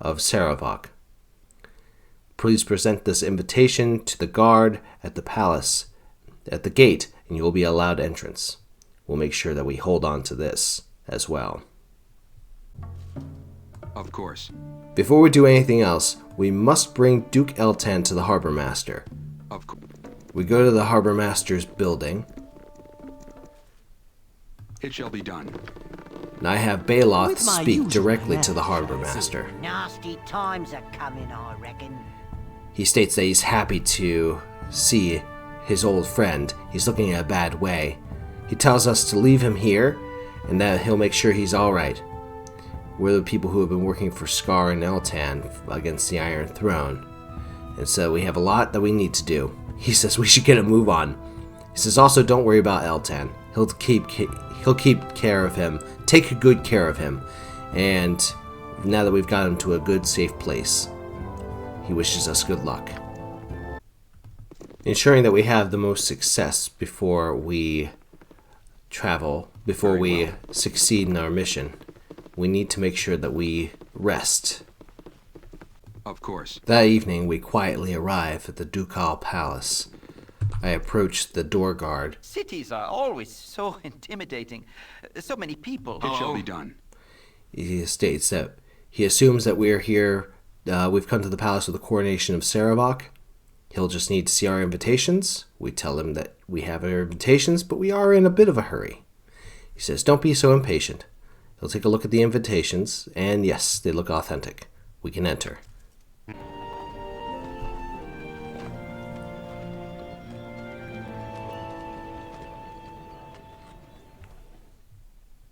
of Saravok. Please present this invitation to the guard at the palace, at the gate, and you will be allowed entrance. We'll make sure that we hold on to this as well. Of course. Before we do anything else, we must bring Duke Eltan to the Harbor Master. Of course. We go to the Harbor Master's building, It shall be done. and I have Baloth speak directly to the Harbor Master. Nasty times are coming, I reckon. He states that he's happy to see his old friend. He's looking in a bad way. He tells us to leave him here, and that he'll make sure he's alright. We're the people who have been working for Scar and Eltan against the Iron Throne, and so we have a lot that we need to do. He says we should get a move on. He says also don't worry about Eltan. He'll keep care of him, take good care of him, and now that we've got him to a good, safe place, he wishes us good luck. Ensuring that we have the most success before we travel, before we succeed in our mission, we need to make sure that we rest. Of course. That evening, we quietly arrive at the Ducal Palace. I approach the door guard. Cities are always so intimidating. So many people. It shall be done. He states that he assumes that we're here, we've come to the palace for the coronation of Saravok. He'll just need to see our invitations. We tell him that we have our invitations, but we are in a bit of a hurry. He says, don't be so impatient. He'll take a look at the invitations, and yes, they look authentic. We can enter.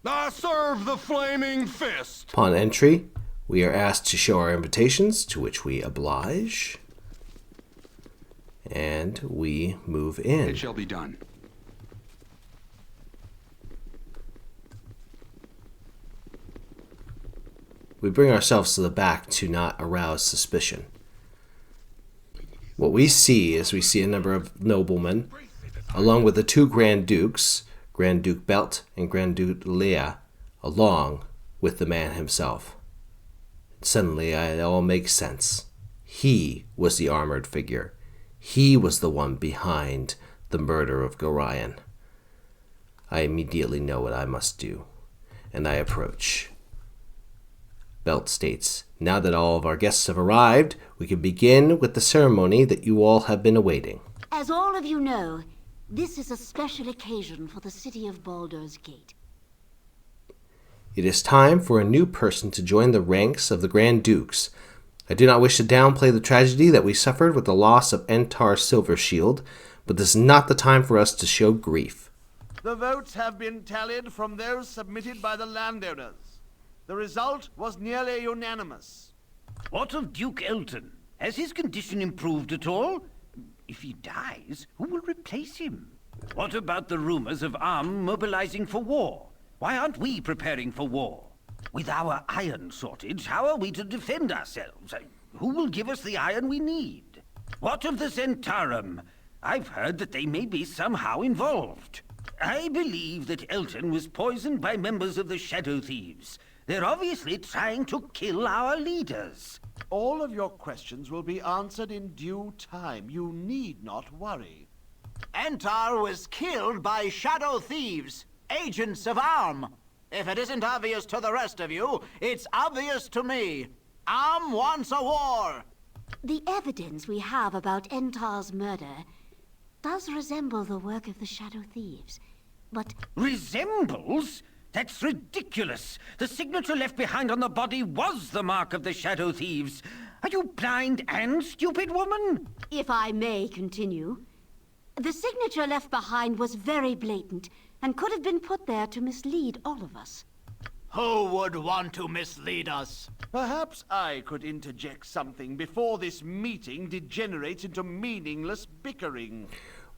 I serve the flaming fist. Upon entry, we are asked to show our invitations, to which we oblige. And we move in. It shall be done. We bring ourselves to the back to not arouse suspicion. What we see is we see a number of noblemen, along with the two Grand Dukes, Grand Duke Belt and Grand Duke Leah, along with the man himself. Suddenly, it all makes sense. He was the armored figure. He was the one behind the murder of Gorion. I immediately know what I must do, and I approach. Belt states, now that all of our guests have arrived, we can begin with the ceremony that you all have been awaiting. As all of you know, this is a special occasion for the city of Baldur's Gate. It is time for a new person to join the ranks of the Grand Dukes. I do not wish to downplay the tragedy that we suffered with the loss of Entar Silvershield, but this is not the time for us to show grief. The votes have been tallied from those submitted by the landowners. The result was nearly unanimous. What of Duke Elton? Has his condition improved at all? If he dies, who will replace him? What about the rumors of Arm mobilizing for war? Why aren't we preparing for war? With our iron shortage, how are we to defend ourselves? Who will give us the iron we need? What of the Zentarum? I've heard that they may be somehow involved. I believe that Elton was poisoned by members of the Shadow Thieves. They're obviously trying to kill our leaders. All of your questions will be answered in due time. You need not worry. Entar was killed by Shadow Thieves, agents of Arm. If it isn't obvious to the rest of you, it's obvious to me. Arm wants a war. The evidence we have about Entar's murder does resemble the work of the Shadow Thieves, but... Resembles? That's ridiculous! The signature left behind on the body was the mark of the Shadow Thieves. Are you blind and stupid, woman? If I may continue, the signature left behind was very blatant and could have been put there to mislead all of us. Who would want to mislead us? Perhaps I could interject something before this meeting degenerates into meaningless bickering.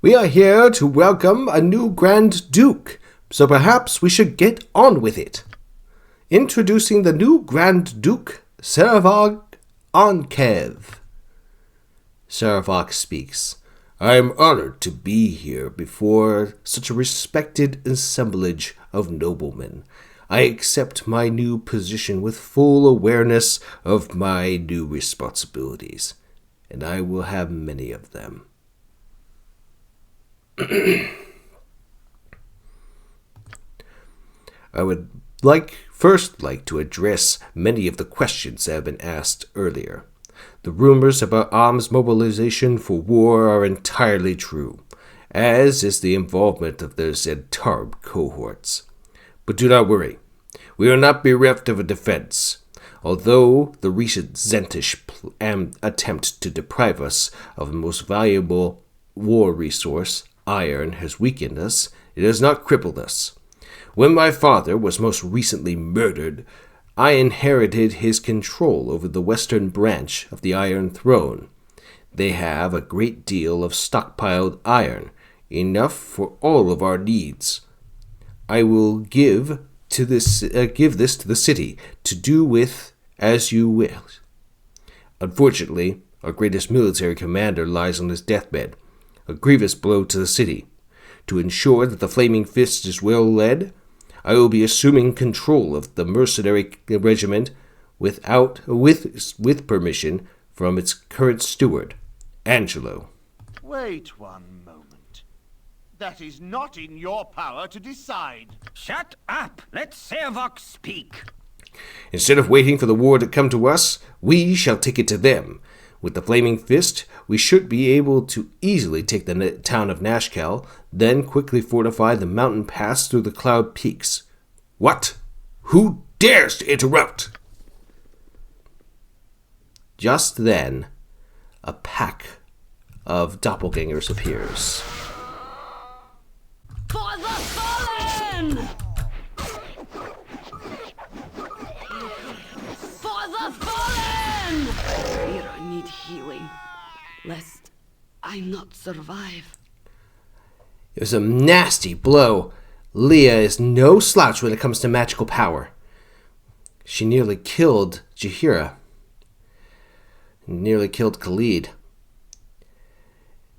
We are here to welcome a new Grand Duke, so perhaps we should get on with it. Introducing the new Grand Duke, Saravog Onkev. Saravog speaks. I am honored to be here before such a respected assemblage of noblemen. I accept my new position with full awareness of my new responsibilities, and I will have many of them. I would first like to address many of the questions that have been asked earlier. The rumors about Arm's mobilization for war are entirely true, as is the involvement of their Zentarum cohorts. But do not worry, we are not bereft of a defense. Although the recent Zentish attempt to deprive us of the most valuable war resource, iron, has weakened us, it has not crippled us. When my father was most recently murdered, I inherited his control over the western branch of the Iron Throne. They have a great deal of stockpiled iron, enough for all of our needs. I will give this to the city to do with as you will. Unfortunately, our greatest military commander lies on his deathbed, a grievous blow to the city. To ensure that the Flaming Fist is well led, I will be assuming control of the mercenary regiment with permission from its current steward, Angelo. Wait one moment. That is not in your power to decide. Shut up! Let Saravog speak. Instead of waiting for the war to come to us, we shall take it to them. With the Flaming Fist, we should be able to easily take the town of Nashkel, then quickly fortify the mountain pass through the Cloud Peaks. What? Who dares to interrupt? Just then, a pack of doppelgangers appears. For the fallen! For the fallen! Here I need healing, lest I not survive. It was a nasty blow. Leah is no slouch when it comes to magical power. She nearly killed Jahira. Nearly killed Khalid.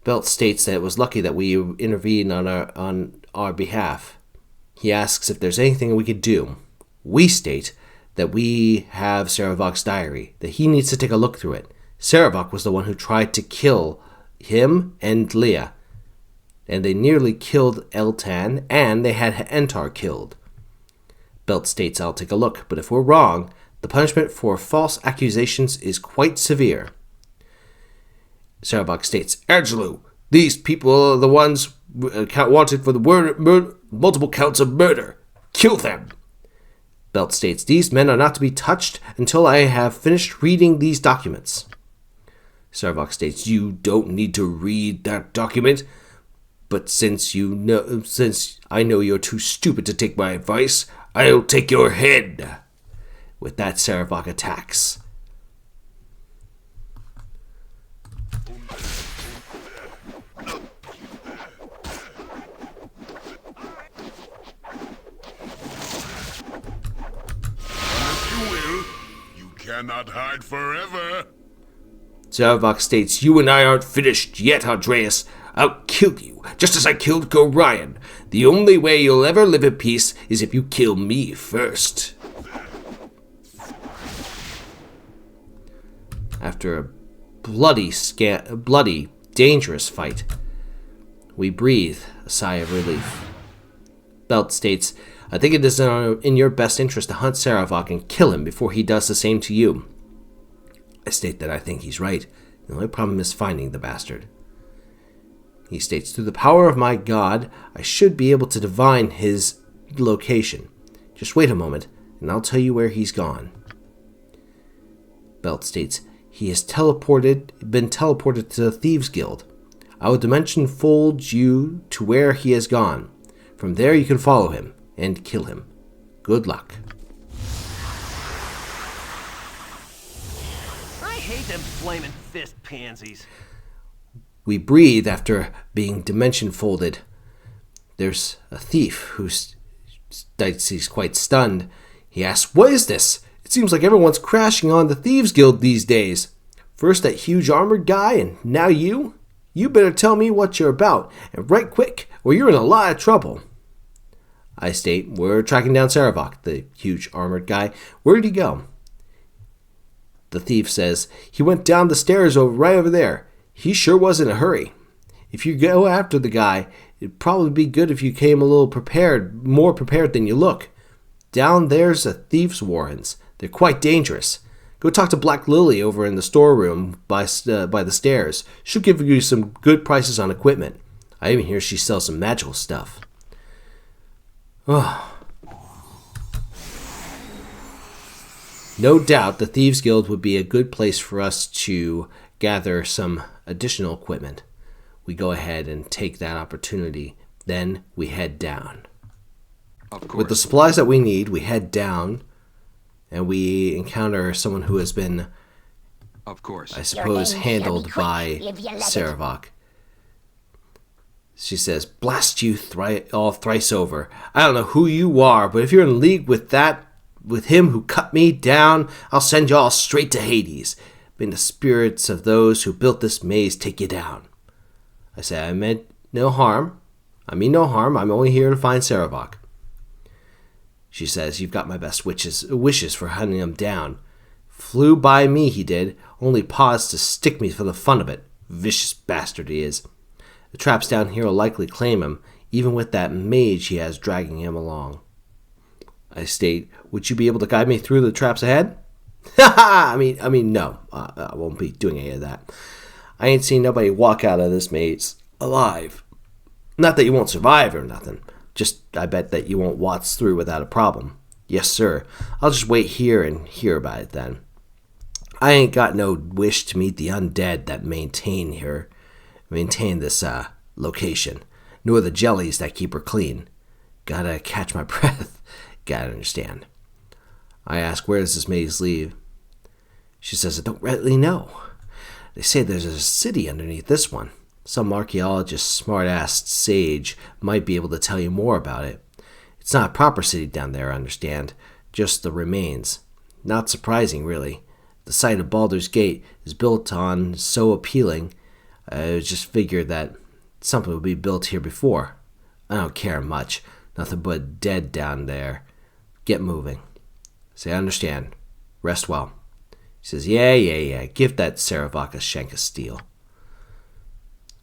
Belt states that it was lucky that we intervened on our behalf. He asks if there's anything we could do. We state that we have Saravok's diary, that he needs to take a look through it. Saravok was the one who tried to kill him and Leah, and they nearly killed Eltan, and they had Entar killed. Belt states I'll take a look, but if we're wrong, the punishment for false accusations is quite severe. Saravok states, Angelo, these people are the ones wanted for the multiple counts of murder. Kill them. Belt states, these men are not to be touched until I have finished reading these documents. Saravok states, you don't need to read that document, but since I know you're too stupid to take my advice, I'll take your head. With that, Saravok attacks. cannot hide forever. Saravok states, "You and I aren't finished yet, Andreas. I'll kill you, just as I killed Gorion. The only way you'll ever live in peace is if you kill me first." After a bloody, dangerous fight, we breathe a sigh of relief. Belt states, "I think it is in your best interest to hunt Saravok and kill him before he does the same to you." I state that I think he's right. The only problem is finding the bastard. He states, "Through the power of my god, I should be able to divine his location. Just wait a moment, and I'll tell you where he's gone." Belt states, "He has been teleported to the Thieves Guild. I will dimension fold you to where he has gone. From there you can follow him and kill him. Good luck." I hate them flaming fist pansies. We breathe after being dimension folded. There's a thief who's quite stunned. He asks, "What is this? It seems like everyone's crashing on the Thieves Guild these days. First that huge armored guy, and now you? You better tell me what you're about, and right quick, or you're in a lot of trouble." I state, "We're tracking down Saravok, the huge armored guy. Where did he go?" The thief says, "He went down the stairs right over there. He sure was in a hurry. If you go after the guy, it'd probably be good if you came a little more prepared than you look. Down there's a thief's warrens. They're quite dangerous. Go talk to Black Lily over in the storeroom by the stairs. She'll give you some good prices on equipment. I even hear she sells some magical stuff." Oh. No doubt the Thieves Guild would be a good place for us to gather some additional equipment. We go ahead and take that opportunity. Then we head down. Of course. With the supplies that we need, we head down and we encounter someone who has been, of course, I suppose, handled by Saravok. She says, "Blast you all thrice over. I don't know who you are, but if you're in league with him who cut me down, I'll send you all straight to Hades. May the spirits of those who built this maze take you down." I say, I mean no harm. I'm only here to find Saravok." She says, "You've got my best wishes for hunting him down. Flew by me, he did. Only paused to stick me for the fun of it. Vicious bastard he is. The traps down here will likely claim him, even with that mage he has dragging him along." I state, "Would you be able to guide me through the traps ahead?" I mean, no. I won't be doing any of that. I ain't seen nobody walk out of this maze alive. Not that you won't survive or nothing. Just, I bet that you won't waltz through without a problem. Yes, sir. I'll just wait here and hear about it then. I ain't got no wish to meet the undead that maintain this location, nor the jellies that keep her clean. Gotta catch my breath. Gotta understand." I ask, "Where does this maze lead?" She says, "I don't really know. They say there's a city underneath this one. Some archaeologist, smart-ass sage, might be able to tell you more about it. It's not a proper city down there, I understand. Just the remains. Not surprising, really. The site of Baldur's Gate is built on so appealing. I just figured that something would be built here before. I don't care much. Nothing but dead down there. Get moving." Say, "I understand. Rest well." He says, Yeah. Give that Saravok a shank of steel."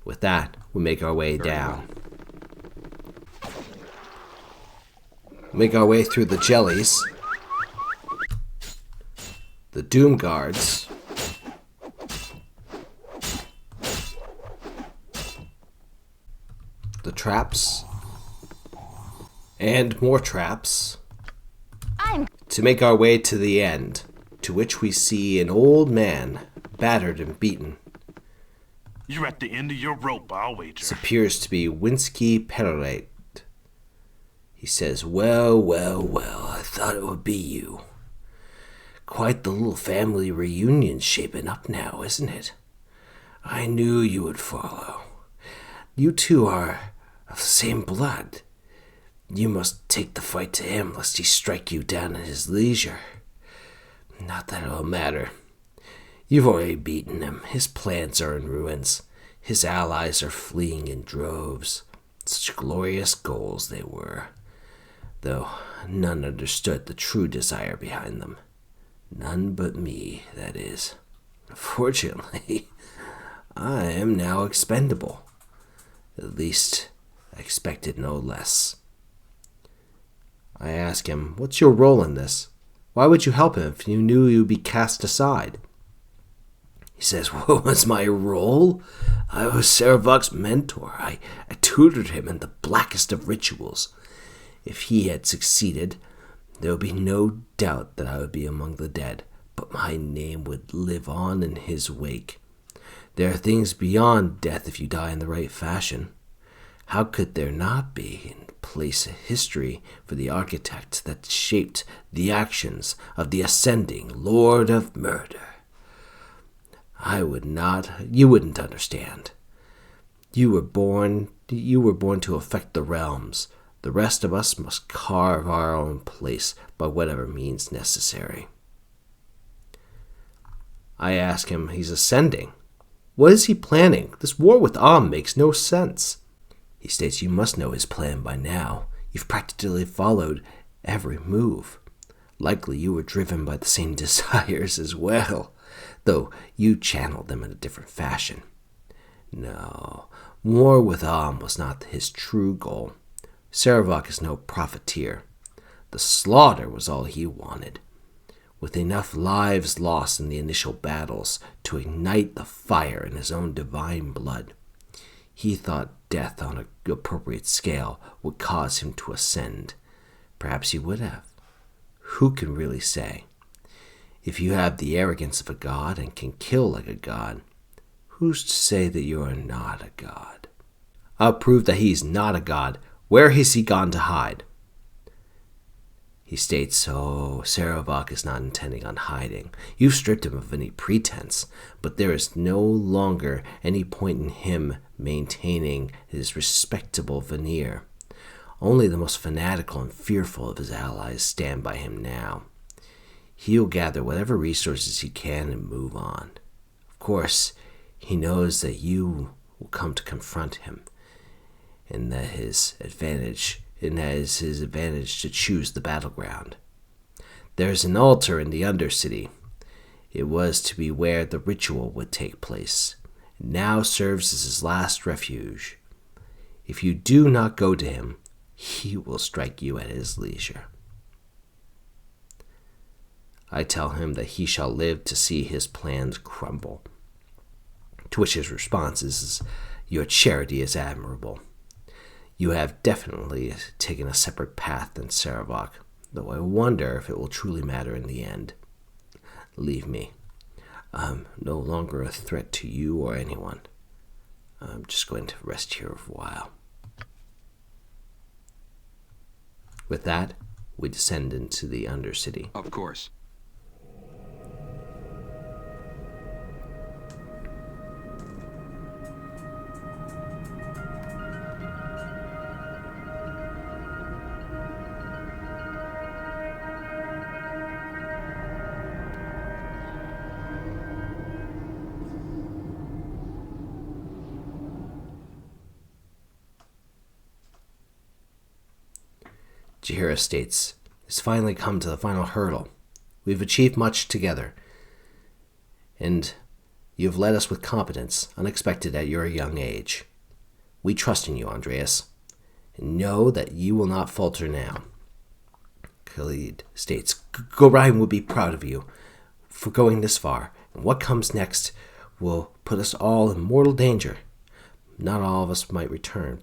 With that, we make our way down. Make our way through the jellies, the Doom Guards, the traps, and more traps, to make our way to the end, to which we see an old man, battered and beaten. You're at the end of your rope, I'll wager. This appears to be Winsky Perrate. He says, well, I thought it would be you. Quite the little family reunion shaping up now, isn't it? I knew you would follow. You two are of the same blood. You must take the fight to him, lest he strike you down at his leisure. Not that it'll matter. You've already beaten him. His plans are in ruins. His allies are fleeing in droves. Such glorious goals they were, though none understood the true desire behind them. None but me, that is. Fortunately, I am now expendable. At least, I expected no less. I ask him, what's your role in this? Why would you help him if you knew you'd be cast aside? He says, what was my role? I was Sarevok's mentor. I tutored him in the blackest of rituals. If he had succeeded, there would be no doubt that I would be among the dead, but my name would live on in his wake. There are things beyond death if you die in the right fashion. How could there not be in place a history for the architect that shaped the actions of the ascending Lord of Murder? You wouldn't understand. You were born to affect the realms. The rest of us must carve our own place by whatever means necessary. I ask him, he's ascending. What is he planning? This war with makes no sense. He states you must know his plan by now. You've practically followed every move. Likely you were driven by the same desires as well, though you channeled them in a different fashion. No, war with was not his true goal. Sarevok is no profiteer. The slaughter was all he wanted. With enough lives lost in the initial battles to ignite the fire in his own divine blood, he thought death on an appropriate scale would cause him to ascend. Perhaps he would have. Who can really say? If you have the arrogance of a god and can kill like a god, who's to say that you are not a god? I'll prove that he's not a god. Where has he gone to hide? He states, Sarevok is not intending on hiding. You've stripped him of any pretense, but there is no longer any point in him maintaining his respectable veneer. Only the most fanatical and fearful of his allies stand by him now. He'll gather whatever resources he can and move on. Of course, he knows that you will come to confront him, and that is his advantage to choose the battleground. There's an altar in the Undercity. It was to be where the ritual would take place. It now serves as his last refuge. If you do not go to him, he will strike you at his leisure. I tell him that he shall live to see his plans crumble. To which his response is, your charity is admirable. You have definitely taken a separate path than Sarevok, though I wonder if it will truly matter in the end. Leave me. I'm no longer a threat to you or anyone. I'm just going to rest here for a while. With that, we descend into the Undercity. Of course. Jahira states, it's finally come to the final hurdle. We've achieved much together, and you have led us with competence, unexpected at your young age. We trust in you, Andreas, and know that you will not falter now. Khalid states, Gorion would be proud of you for going this far, and what comes next will put us all in mortal danger. Not all of us might return,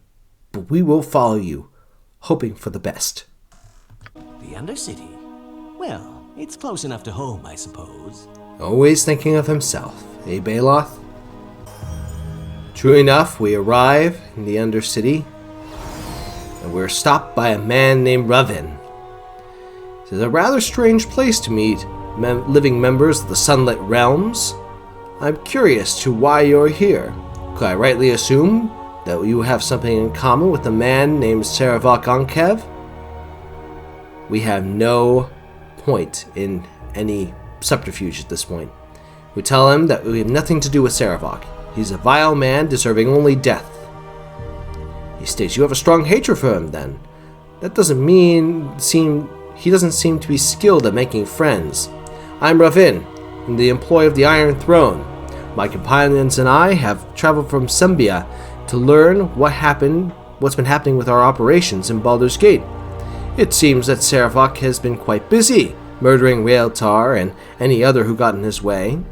but we will follow you, hoping for the best. The Undercity? Well, it's close enough to home, I suppose. Always thinking of himself, eh, Baloth? True enough, we arrive in the Undercity, and we're stopped by a man named Ravin. It is a rather strange place to meet living members of the Sunlit Realms. I'm curious to why you're here. Could I rightly assume that you have something in common with a man named Sarevok Ankev? We have no point in any subterfuge at this point. We tell him that we have nothing to do with Sarevok. He's a vile man, deserving only death. He states you have a strong hatred for him, then. That doesn't mean he doesn't seem to be skilled at making friends. I'm Ravin, in the employ of the Iron Throne. My companions and I have traveled from Sembia to learn what's been happening with our operations in Baldur's Gate. It seems that Sarevok has been quite busy, murdering Raeltar and any other who got in his way.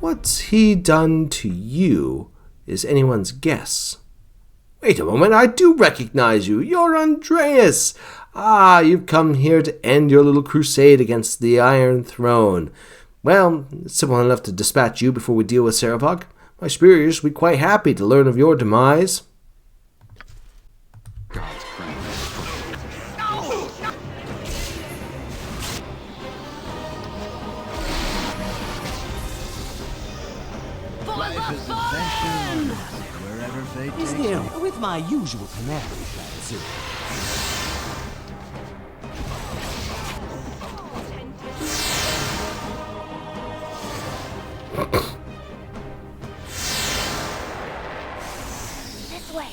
What's he done to you is anyone's guess. Wait a moment, I do recognize you. You're Andreas. Ah, you've come here to end your little crusade against the Iron Throne. Well, it's simple enough to dispatch you before we deal with Sarevok. My superiors will be quite happy to learn of your demise. God's friend. Life is adventure, wherever fate takes Is me. there with my usual command, sir? This way.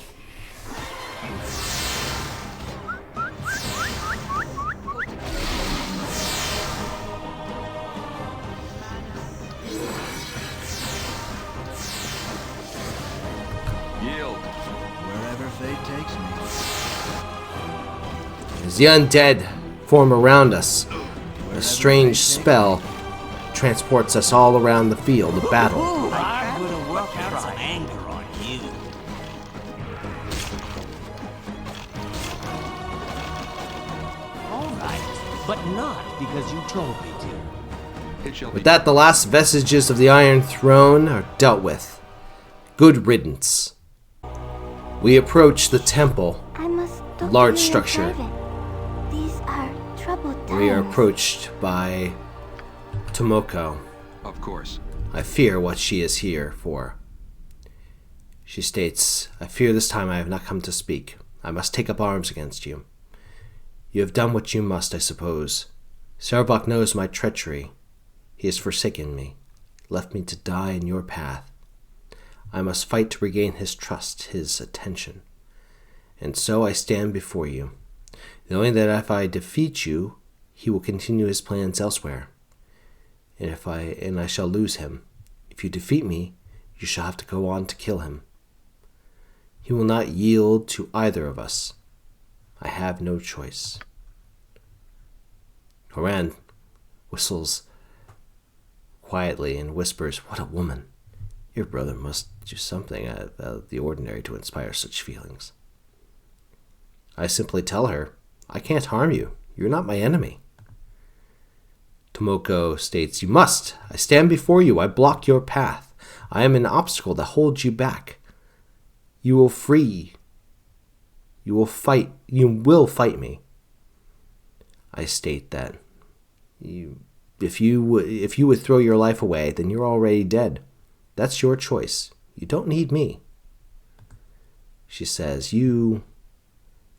Yield. Wherever fate takes me. As the undead form around us, a strange spell transports us all around the field of battle. I'm gonna work out some anger on you. All right, but not because you told me to. It shall be With that, the last vestiges of the Iron Throne are dealt with. Good riddance. We approach the temple, I must talk large to you in structure. private. These are troubled times. We are approached by Tomoko. Of course. I fear what she is here for. She states, I fear this time I have not come to speak. I must take up arms against you. You have done what you must, I suppose. Sarevok knows my treachery. He has forsaken me, left me to die in your path. I must fight to regain his trust, his attention. And so I stand before you, knowing that if I defeat you, he will continue his plans elsewhere. And I shall lose him. If you defeat me, you shall have to go on to kill him. He will not yield to either of us. I have no choice. Horan whistles quietly and whispers, "What a woman! Your brother must do something out of the ordinary to inspire such feelings." I simply tell her, "I can't harm you. You're not my enemy." Tomoko states, "You must. I stand before you. I block your path. I am an obstacle that holds you back. You will free. You will fight. You will fight me." I state that if you would throw your life away, then you're already dead. That's your choice. You don't need me. She says, You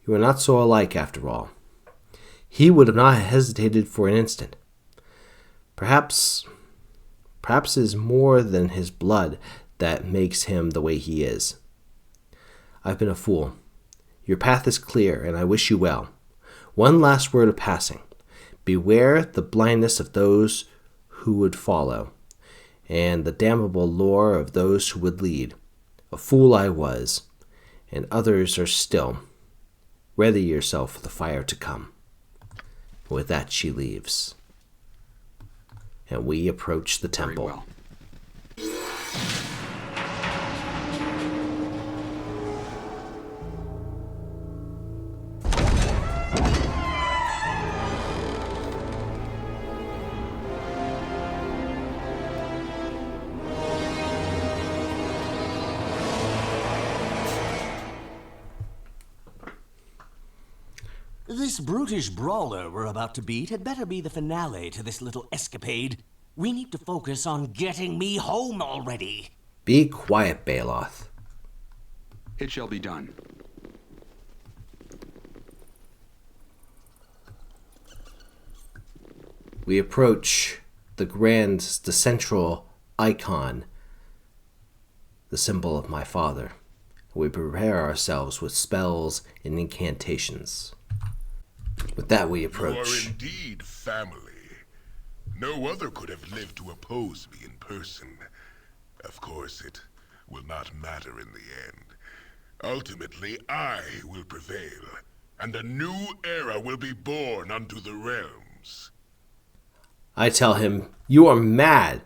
are not so alike after all. He would have not hesitated for an instant. Perhaps it is more than his blood that makes him the way he is. I've been a fool. Your path is clear, and I wish you well. One last word of passing. Beware the blindness of those who would follow, and the damnable lure of those who would lead. A fool I was, and others are still. Ready yourself for the fire to come. With that, she leaves, and we approach the temple. Very well. This brutish brawler we're about to beat had better be the finale to this little escapade. We need to focus on getting me home already. Be quiet, Baloth. It shall be done. We approach the central icon, the symbol of my father. We prepare ourselves with spells and incantations. With that, we approach. You are indeed family. No other could have lived to oppose me in person. Of course, it will not matter in the end. Ultimately, I will prevail, and a new era will be born unto the realms. I tell him, "You are mad.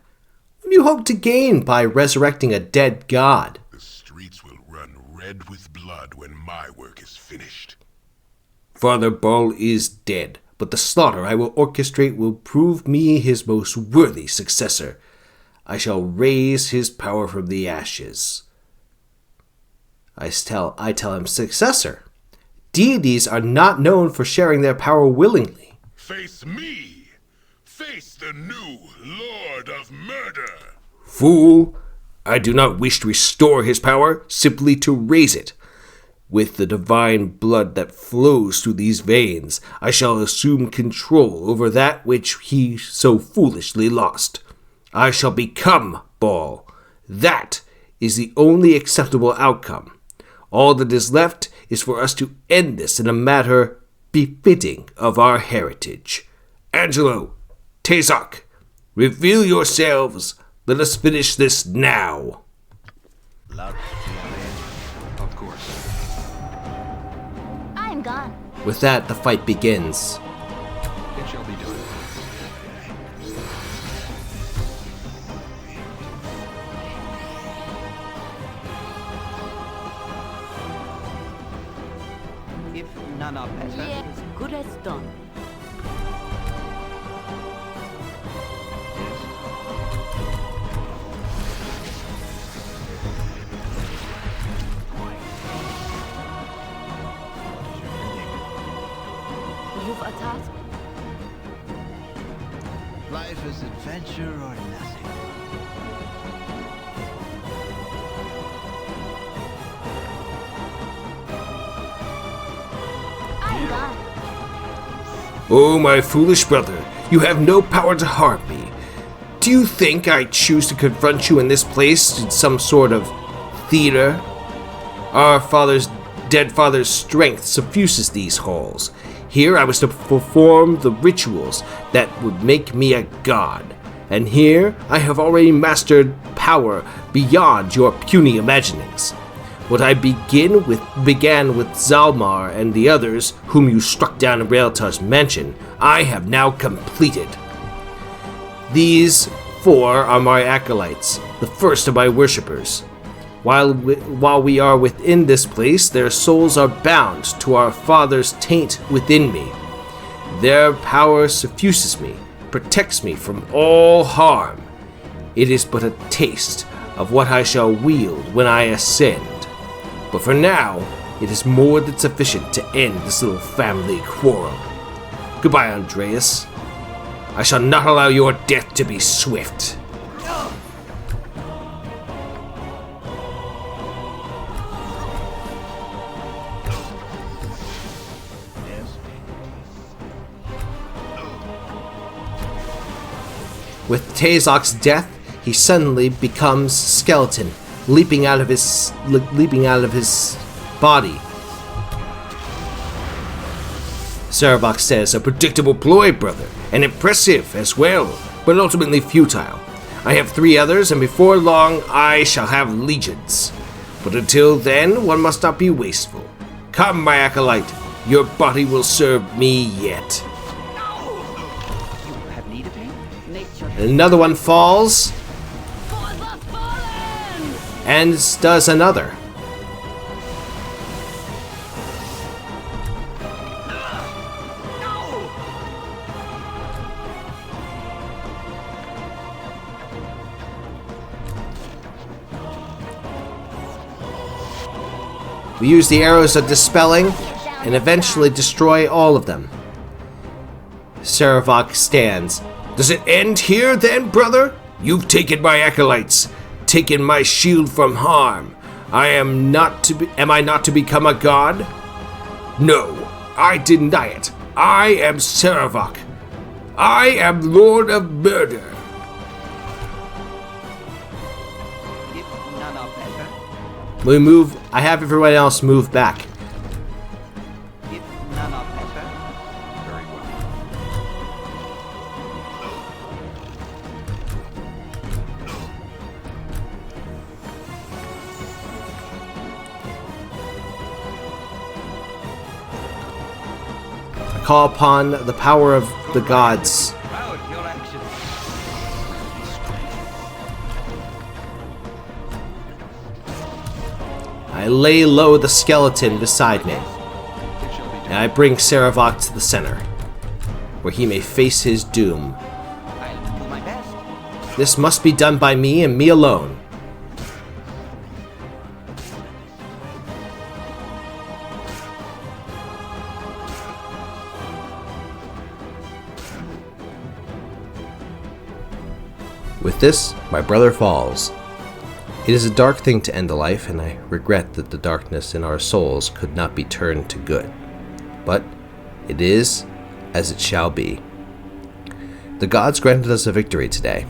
What do you hope to gain by resurrecting a dead god?" The streets will run red with blood when my work is finished. Father Baal is dead, but the slaughter I will orchestrate will prove me his most worthy successor. I shall raise his power from the ashes. I tell him, "Successor? Deities are not known for sharing their power willingly." Face me! Face the new Lord of Murder! Fool! I do not wish to restore his power, simply to raise it. With the divine blood that flows through these veins, I shall assume control over that which he so foolishly lost. I shall become Baal. That is the only acceptable outcome. All that is left is for us to end this in a manner befitting of our heritage. Angelo, Tezok, reveal yourselves. Let us finish this now. Of course. I'm gone. With that, the fight begins. It shall be done. If none are better, As good as done. You've a task? Life is adventure or nothing. I'm gone. Oh, my foolish brother, you have no power to harm me. Do you think I choose to confront you in this place in some sort of theater? Our dead father's strength suffuses these halls. Here I was to perform the rituals that would make me a god. And here I have already mastered power beyond your puny imaginings. What I began with Zalmar and the others, whom you struck down in Raeltar's mansion, I have now completed. These 4 are my acolytes, the first of my worshippers. While we are within this place, their souls are bound to our father's taint within me. Their power suffuses me, protects me from all harm. It is but a taste of what I shall wield when I ascend. But for now, it is more than sufficient to end this little family quarrel. Goodbye, Andreas. I shall not allow your death to be swift. With Tezok's death, he suddenly becomes skeleton, leaping out of his body. Sarabok says, "A predictable ploy, brother, and impressive as well, but ultimately futile. I have 3 others, and before long I shall have legions. But until then, one must not be wasteful. Come, my acolyte, your body will serve me yet." Another one falls, and does another. We use the arrows of dispelling and eventually destroy all of them. Sarabok stands. "Does it end here then, brother? You've taken my acolytes, taken my shield from harm. Am I not to become a god? No, I deny it. I am Sarabok. I am Lord of Murder. We move. I have everyone else move back. If none are better. Very well. I call upon the power of the gods. Proud your actions. I lay low the skeleton beside me, and I bring Saravok to the center, where he may face his doom. I'll do my best. This must be done by me and me alone. With this, my brother falls. It is a dark thing to end a life, and I regret that the darkness in our souls could not be turned to good. But it is as it shall be. The gods granted us a victory today.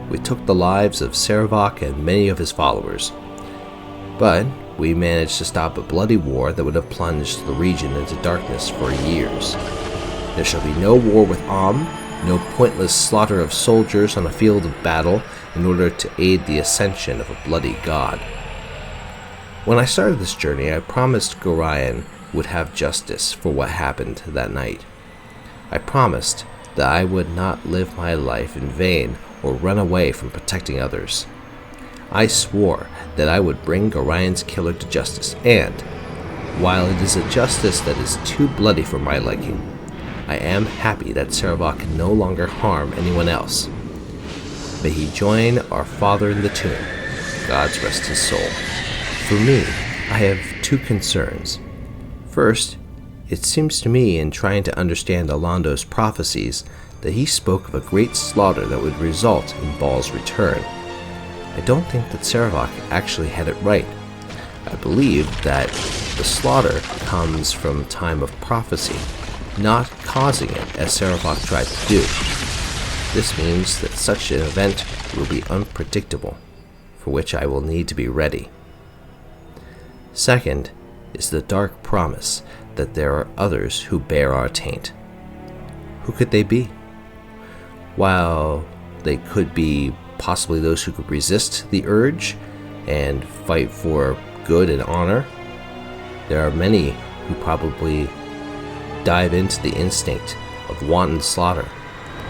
We took the lives of Saravok and many of his followers. But we managed to stop a bloody war that would have plunged the region into darkness for years. There shall be no war with Am, no pointless slaughter of soldiers on a field of battle in order to aid the ascension of a bloody god. When I started this journey, I promised Gorion would have justice for what happened that night. I promised that I would not live my life in vain or run away from protecting others. I swore that I would bring Gorion's killer to justice, and, while it is a justice that is too bloody for my liking, I am happy that Saravok can no longer harm anyone else. May he join our Father in the tomb. Gods rest his soul. For me, I have two concerns. First, it seems to me in trying to understand Alando's prophecies that he spoke of a great slaughter that would result in Baal's return. I don't think that Saravok actually had it right. I believe that the slaughter comes from time of prophecy, not causing it as Saravok tried to do. This means that such an event will be unpredictable, for which I will need to be ready. Second is the dark promise that there are others who bear our taint. Who could they be? While they could be possibly those who could resist the urge and fight for good and honor, there are many who probably dive into the instinct of wanton slaughter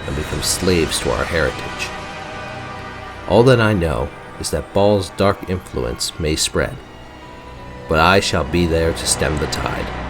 and become slaves to our heritage. All that I know is that Baal's dark influence may spread, but I shall be there to stem the tide.